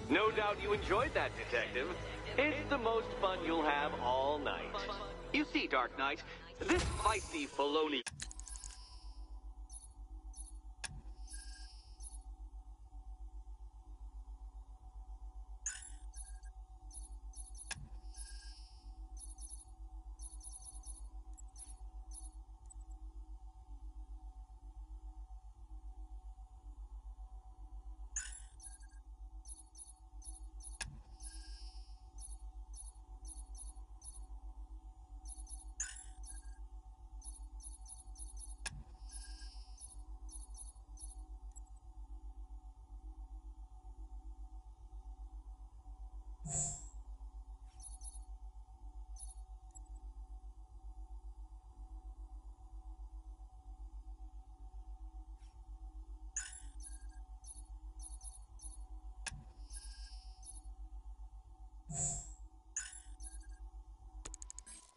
No doubt you enjoyed that, Detective. It's the most fun you'll have all night. You see, Dark Knight, this feisty Filoni...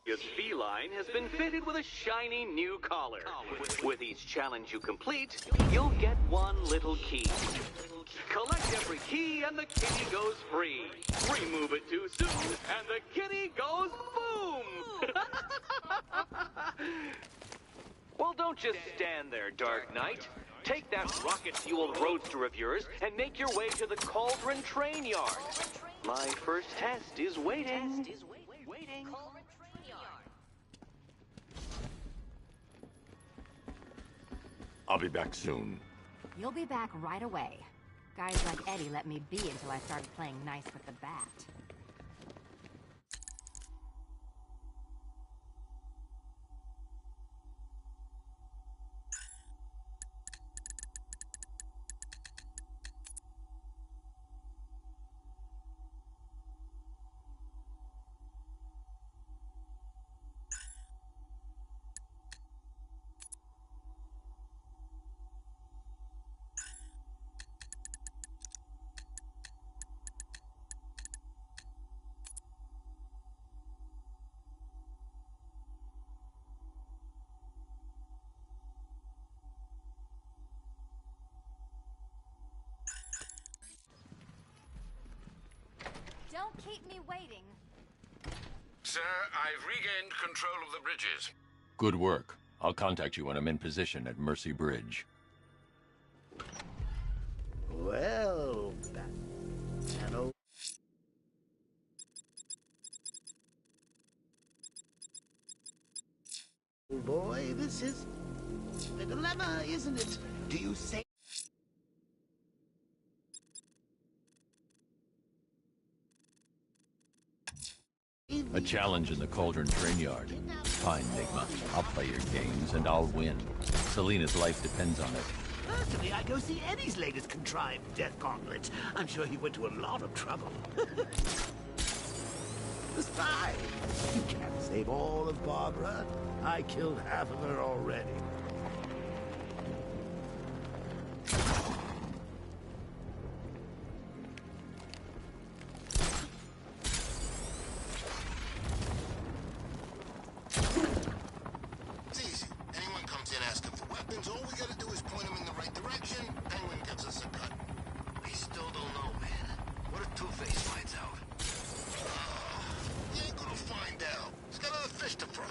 Your feline has been fitted with a shiny new collar. With each challenge you complete, you'll get one little key. Collect every key and the kitty goes free. Remove it too soon and the kitty goes boom! Well, don't just stand there, Dark Knight. Take that rocket-fueled roadster of yours and make your way to the Cauldron train yard. My first test is waiting. I'll be back soon. You'll be back right away. Guys like Eddie let me be until I started playing nice with the bat. Don't keep me waiting. Sir, I've regained control of the bridges. Good work. I'll contact you when I'm in position at Mercy Bridge. Well, Batman... Oh boy, this is a dilemma, isn't it? Do you say... A challenge in the Cauldron train yard. Fine, Nigma. I'll play your games, and I'll win. Selena's life depends on it. Personally, I go see Eddie's latest contrived death gauntlet. I'm sure he went to a lot of trouble. The spy! You can't save all of Barbara. I killed half of her already. It's easy. Anyone comes in asking for weapons, all we gotta do is point them in the right direction. Penguin gives us a cut. We still don't know, man. What if Two-Face finds out? He ain't gonna find out. He's got other fish to fry.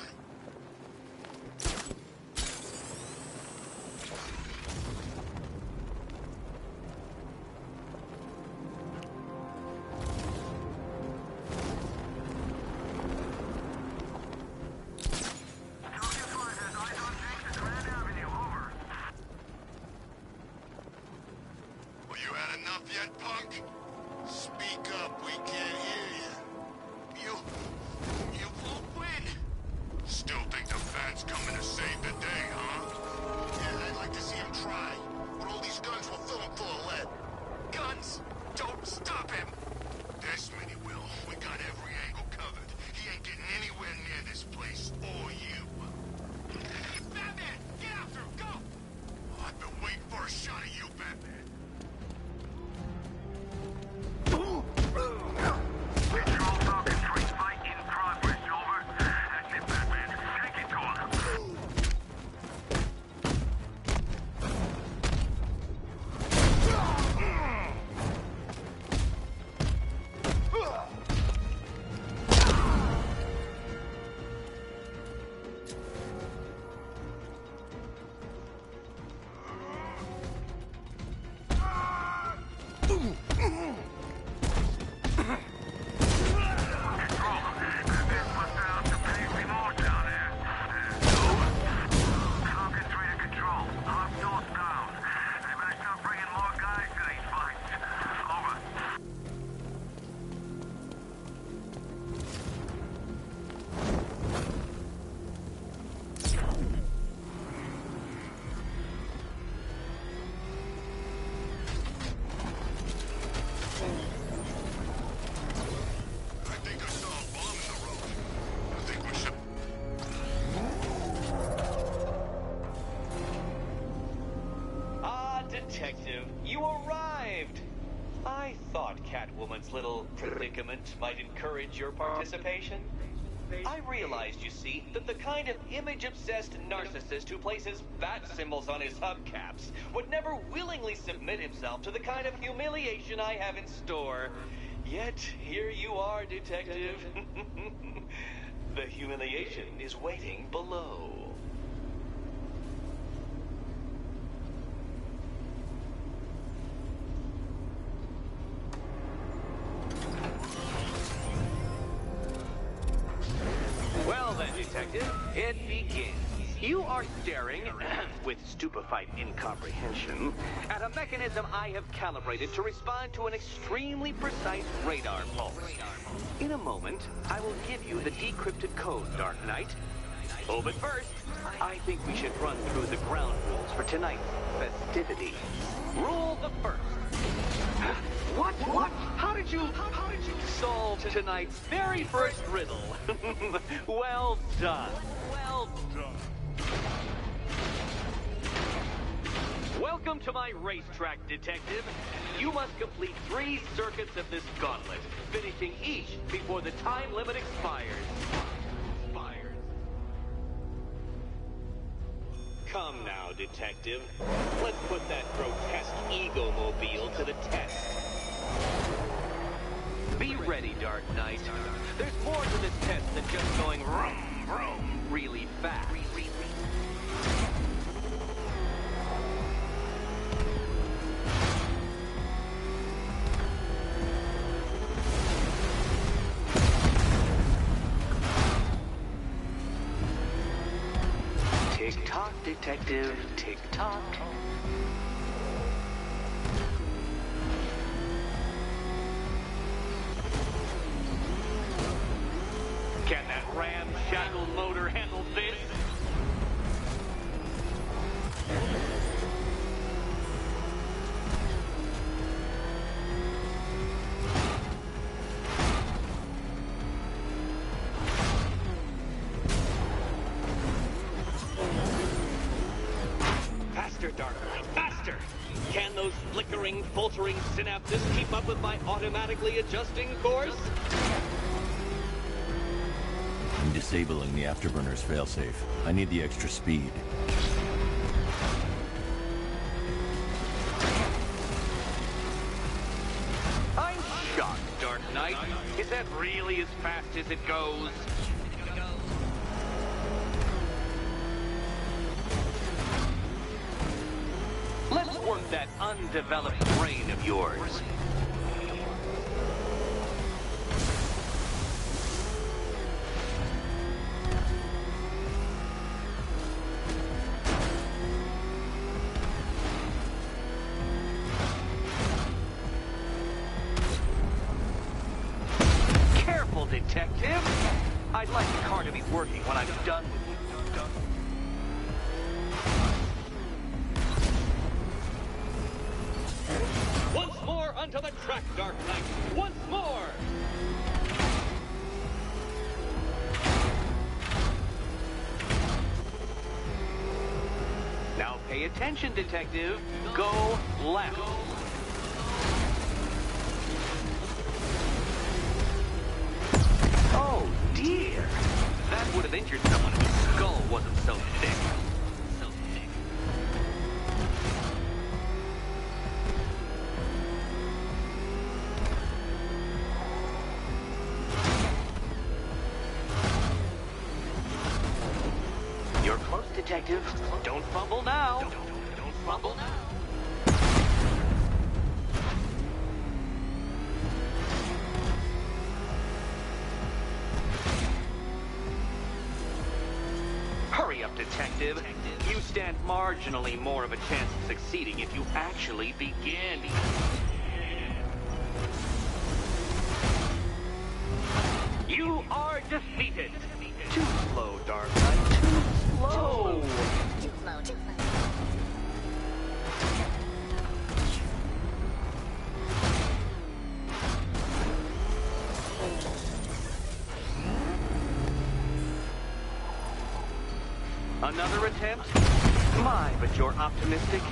coming to save the day, huh? Yeah, I'd like to see him try. With all these guns, we'll fill him full of lead. Guns? Don't stop him! Desmond, he will. We got every angle covered. He ain't getting anywhere near this place, or you. Batman! Get after him! Go! Oh, I've been waiting for a shot of you, Batman. Control Falcon 3, fight in progress, over. That's it, Batman. Take it to him. Detective, you arrived! I thought Catwoman's little predicament might encourage your participation. I realized, you see, that the kind of image-obsessed narcissist who places bat symbols on his hubcaps would never willingly submit himself to the kind of humiliation I have in store. Yet, here you are, Detective. The humiliation is waiting below. Detective, it begins. You are staring, with stupefied incomprehension, at a mechanism I have calibrated to respond to an extremely precise radar pulse. In a moment, I will give you the decrypted code, Dark Knight. Oh, but first, I think we should run through the ground rules for tonight's festivity. Rule the first. What? How did you solve tonight's very first riddle? Well done. Well done. Welcome to my racetrack, Detective. You must complete 3 circuits of this gauntlet, finishing each before the time limit expires. Come now, Detective. Let's put that grotesque ego-mobile to the test. Be ready, Dark Knight. There's more to this test than just going vroom, vroom really fast. Tick-tock, Detective, tick-tock. Can that ramshackle motor handle this? Faster, Dark Knight, faster! Can those flickering, faltering synapses keep up with my automatically adjusting course? I'm disabling the afterburner's failsafe. I need the extra speed. I'm shocked, Dark Knight. Is that really as fast as it goes? Let's work that undeveloped brain of yours. Careful, Detective. I'd like the car to be working when I'm done with you. onto the track, Dark Knight, once more! Now pay attention, Detective. Go left. Oh, dear. That would have injured someone if his skull wasn't so thick. You're close, Detective. Don't fumble now. Don't fumble now. Hurry up, Detective. You stand marginally more of a chance of succeeding if you actually begin. You are defeated. Too slow, Dark Knight. Too slow. Too slow, too slow. Another attempt? My, but you're optimistic.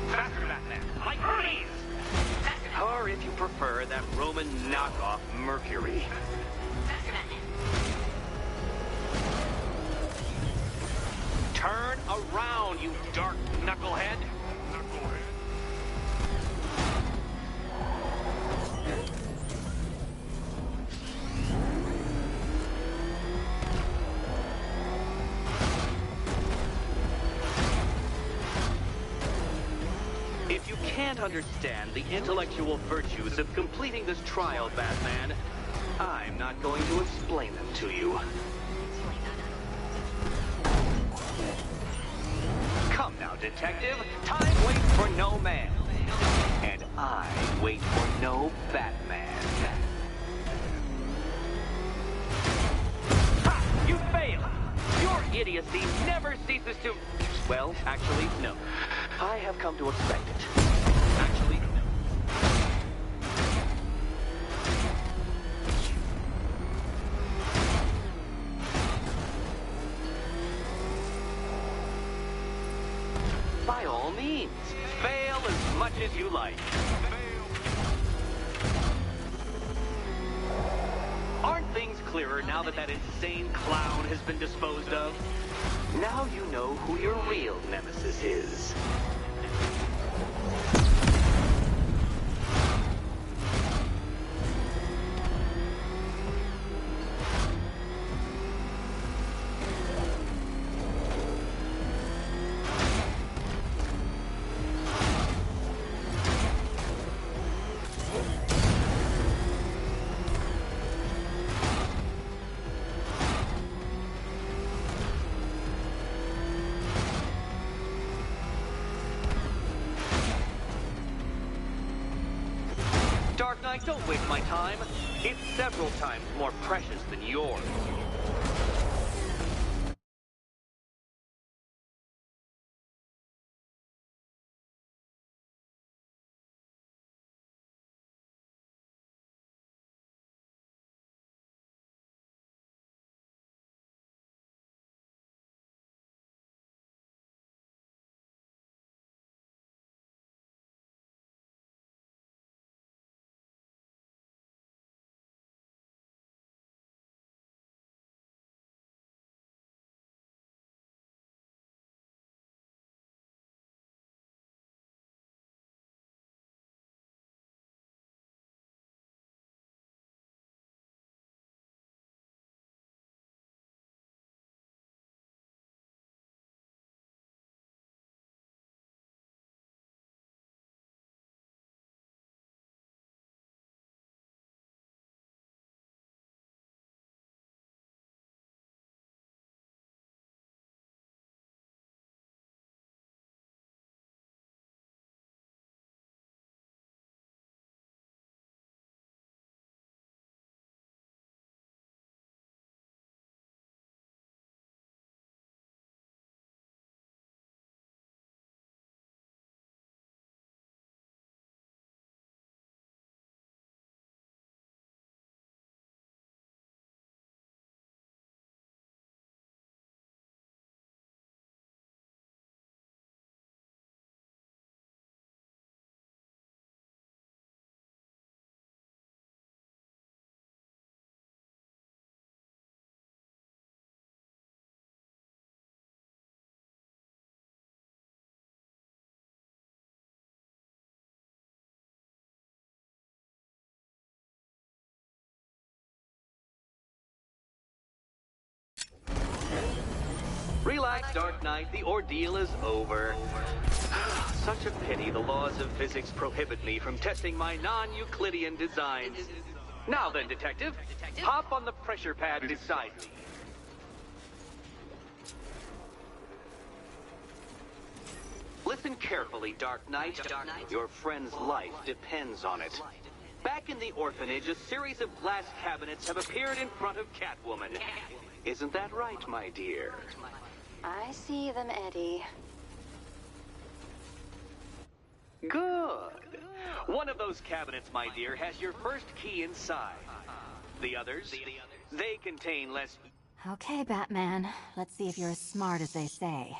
Faster, Batman! Like Hermes! Or if you prefer, that Roman knockoff Mercury. Turn around, you dark knucklehead! If you can't understand the intellectual virtues of completing this trial, Batman, I'm not going to explain them to you. Come now, Detective. Time waits for no man. And I wait for no Batman. Ha! You failed! Your idiocy never ceases to... Well, actually, no. I have come to expect it. Actually, no. By all means, fail as much as you like. Aren't things clearer now that that insane clown has been disposed of? Now you know who your real nemesis is. Dark Knight, don't waste my time. It's several times more precious than yours. Relax, Dark Knight. The ordeal is over. Such a pity the laws of physics prohibit me from testing my non-Euclidean designs. Now then, Detective, hop on the pressure pad beside me. Listen carefully, Dark Knight. Your friend's life depends on it. Back in the orphanage, a series of glass cabinets have appeared in front of Catwoman. Isn't that right, my dear? I see them, Eddie. Good. One of those cabinets, my dear, has your first key inside. The others, they contain less... Okay, Batman. Let's see if you're as smart as they say.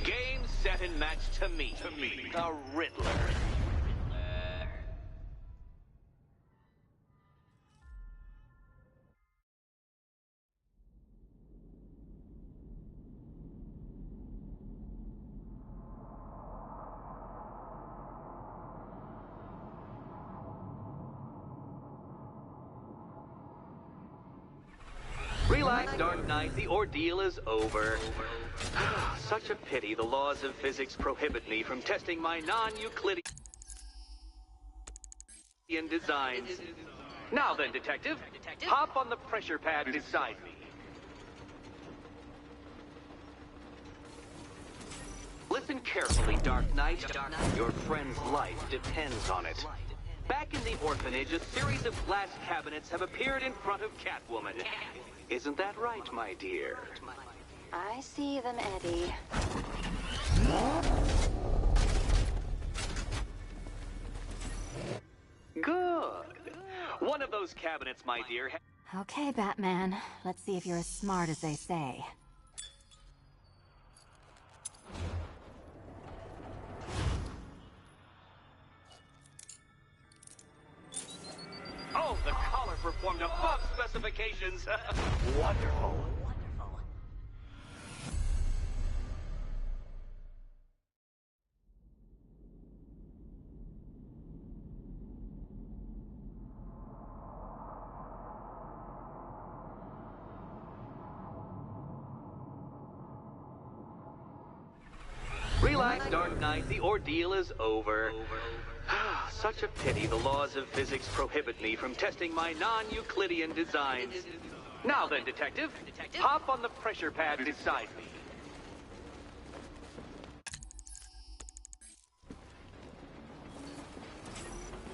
Game, set, and match to me. The Riddler. Relax, Dark Knight. The ordeal is over. Such a pity the laws of physics prohibit me from testing my non-Euclidean designs. Now then, Detective, hop on the pressure pad beside me. Listen carefully, Dark Knight. Your friend's life depends on it. Back in the orphanage, a series of glass cabinets have appeared in front of Catwoman. Isn't that right, my dear? I see them, Eddie. Good. One of those cabinets, my dear... Okay, Batman. Let's see if you're as smart as they say. Oh, the collar performed above specifications. Wonderful. Relax, Dark Knight. The ordeal is over. Such a pity the laws of physics prohibit me from testing my non-Euclidean designs. Now then, Detective, hop on the pressure pad beside me.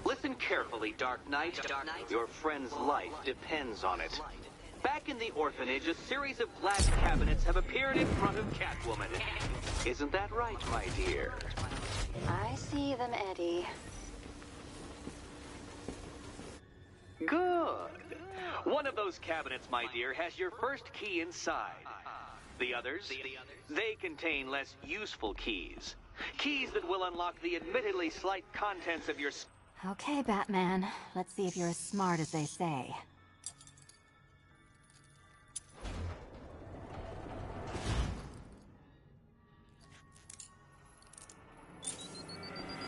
Listen carefully, Dark Knight. Your friend's life depends on it. Back in the orphanage, a series of glass cabinets have appeared in front of Catwoman. Isn't that right, my dear? I see them, Eddie. Good. One of those cabinets, my dear, has your first key inside. The others, they contain less useful keys. Keys that will unlock the admittedly slight contents of your... Okay, Batman. Let's see if you're as smart as they say.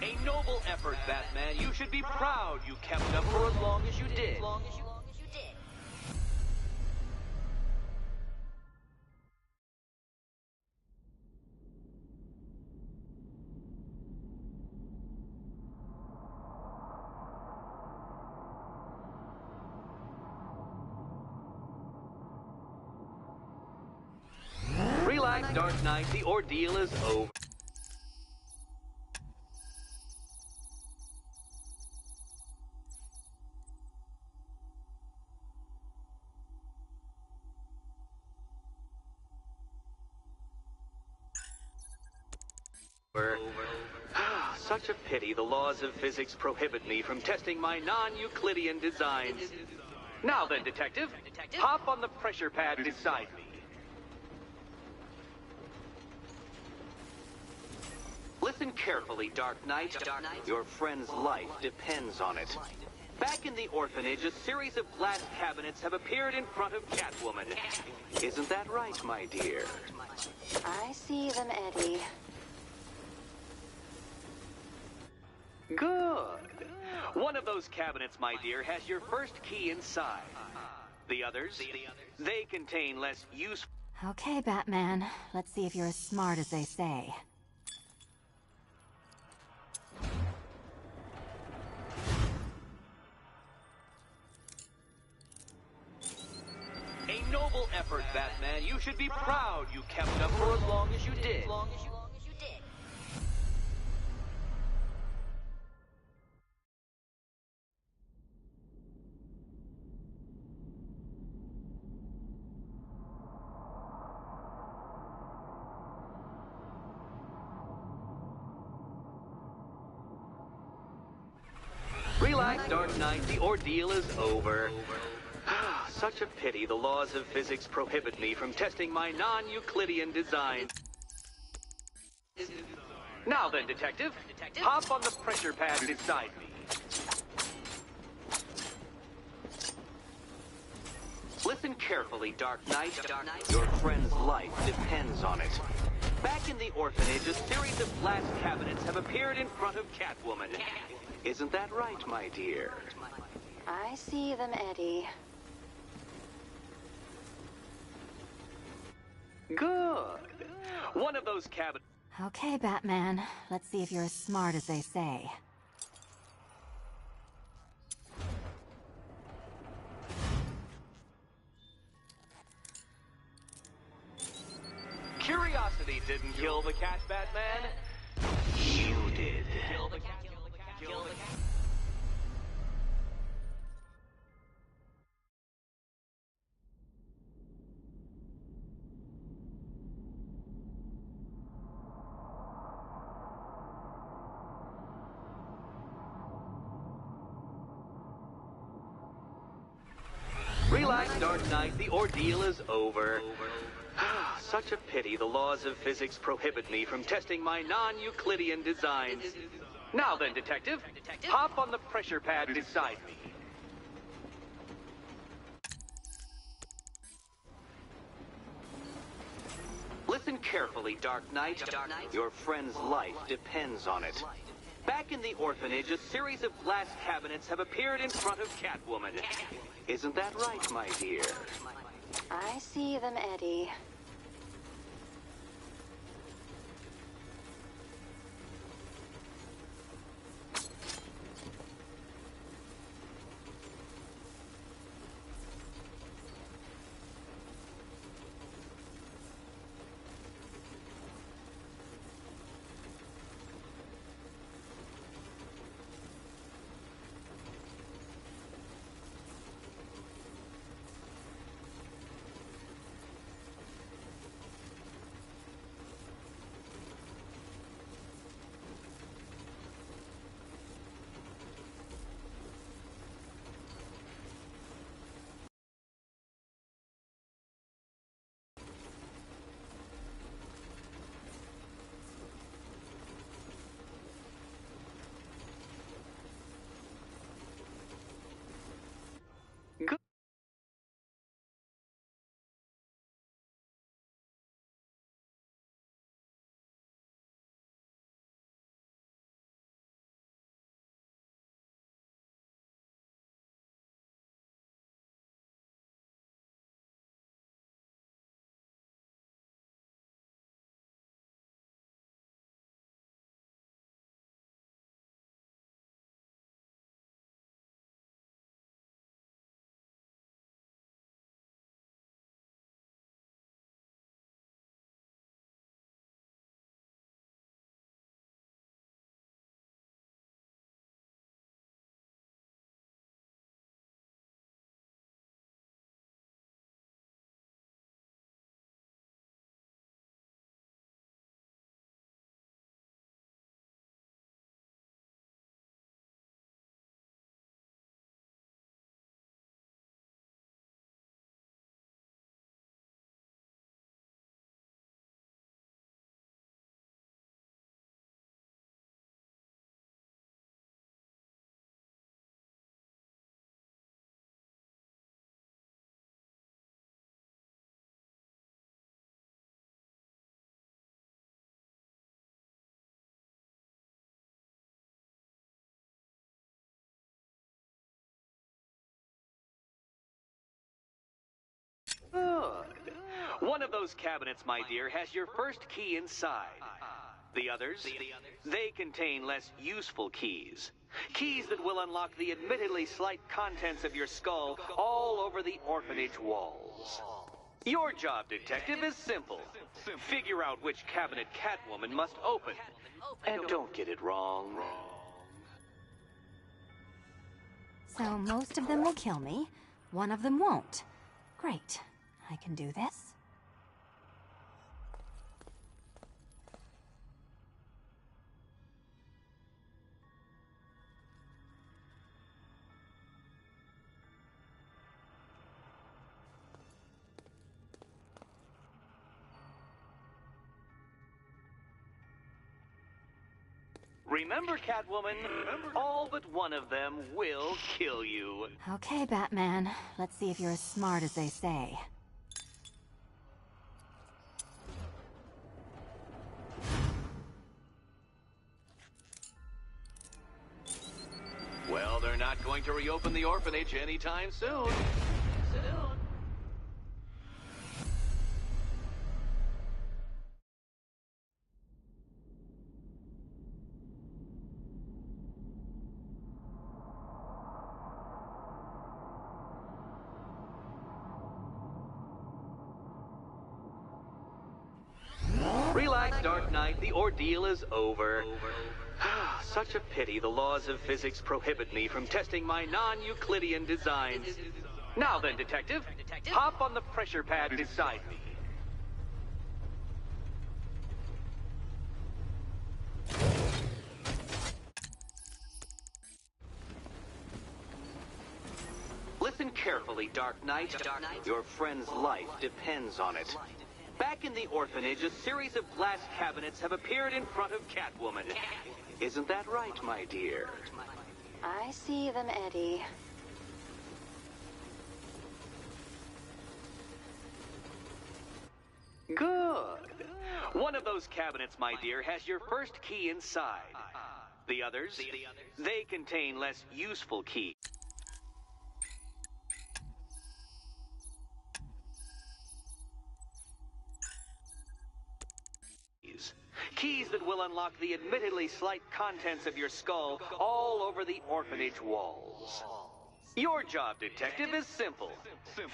A noble effort, Batman. You should be proud you kept up for as long as you did. Relax, Dark Knight. The ordeal is over. Such a pity the laws of physics prohibit me from testing my non-Euclidean designs. Now then, Detective, hop on the pressure pad beside me. Listen carefully, Dark Knight. Your friend's life depends on it. Back in the orphanage, a series of glass cabinets have appeared in front of Catwoman. Isn't that right, my dear? I see them, Eddie. Good. One of those cabinets, my dear, has your first key inside. The others, they contain less useful... Okay, Batman. Let's see if you're as smart as they say. A noble effort, Batman. You should be proud you kept up for as long as you did. Relax, Dark Knight. The ordeal is over. Such a pity the laws of physics prohibit me from testing my non-Euclidean design. Now then, Detective, hop on the pressure pad beside me. Listen carefully, Dark Knight. Your friend's life depends on it. Back in the orphanage, a series of glass cabinets have appeared in front of Catwoman. Isn't that right, my dear? I see them, Eddie. Good. One of those cabinets... Okay, Batman. Let's see if you're as smart as they say. Curiosity didn't kill the cat, Batman. You did. Kill the cat. Kill the cat. Relax, Dark Knight. The ordeal is over. Such a pity the laws of physics prohibit me from testing my non-Euclidean designs. Now then, Detective, hop on the pressure pad beside me. Listen carefully, Dark Knight. Your friend's life depends on it. Back in the orphanage, a series of glass cabinets have appeared in front of Catwoman. Isn't that right, my dear? I see them, Eddie. One of those cabinets, my dear, has your first key inside. The others, they contain less useful keys. Keys that will unlock the admittedly slight contents of your skull all over the orphanage walls. Your job, detective, is simple. Figure out which cabinet Catwoman must open. And don't get it wrong. So most of them will kill me, one of them won't. Great. I can do this. Remember, Catwoman, all but one of them will kill you. Okay, Batman. Let's see if you're as smart as they say. Well, they're not going to reopen the orphanage anytime soon. Relax, Dark Knight. The ordeal is over. Such a pity the laws of physics prohibit me from testing my non-Euclidean designs. Now then, Detective, hop on the pressure pad beside me. Listen carefully, Dark Knight. Your friend's life depends on it. Back in the orphanage, a series of glass cabinets have appeared in front of Catwoman. Isn't that right, my dear? I see them, Eddie. Good. One of those cabinets, my dear, has your first key inside. The others, they contain less useful keys. Keys that will unlock the admittedly slight contents of your skull all over the orphanage walls. Your job, Detective, is simple.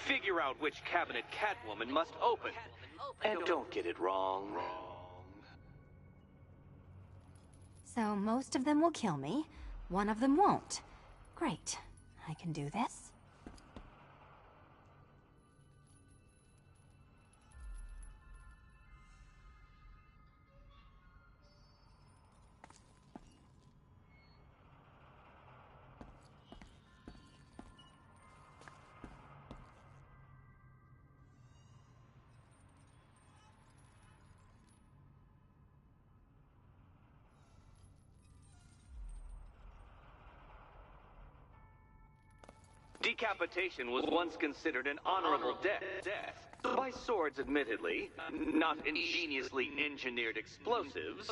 Figure out which cabinet Catwoman must open. And don't get it wrong. So most of them will kill me, one of them won't. Great. I can do this. Decapitation was once considered an honorable death. By swords, admittedly, not ingeniously engineered explosives.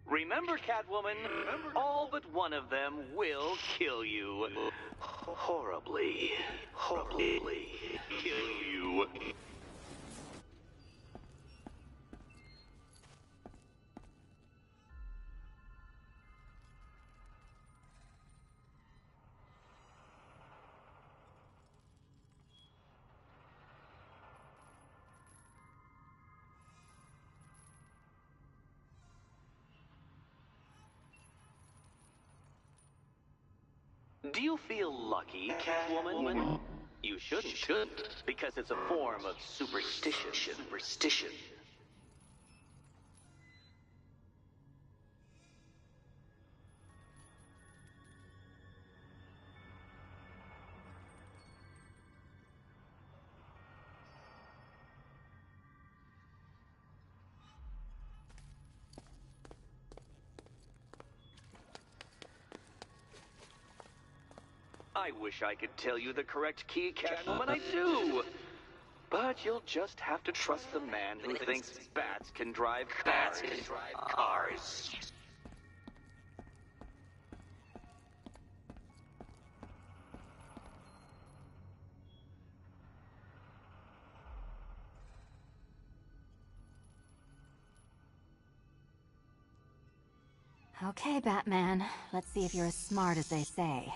Remember, Catwoman, all but one of them will kill you. Horribly kill you. Do you feel lucky, Catwoman? You shouldn't, because it's a form of superstition. I wish I could tell you the correct key, Catwoman, I do! But you'll just have to trust the man who thinks bats can drive cars. Okay, Batman. Let's see if you're as smart as they say.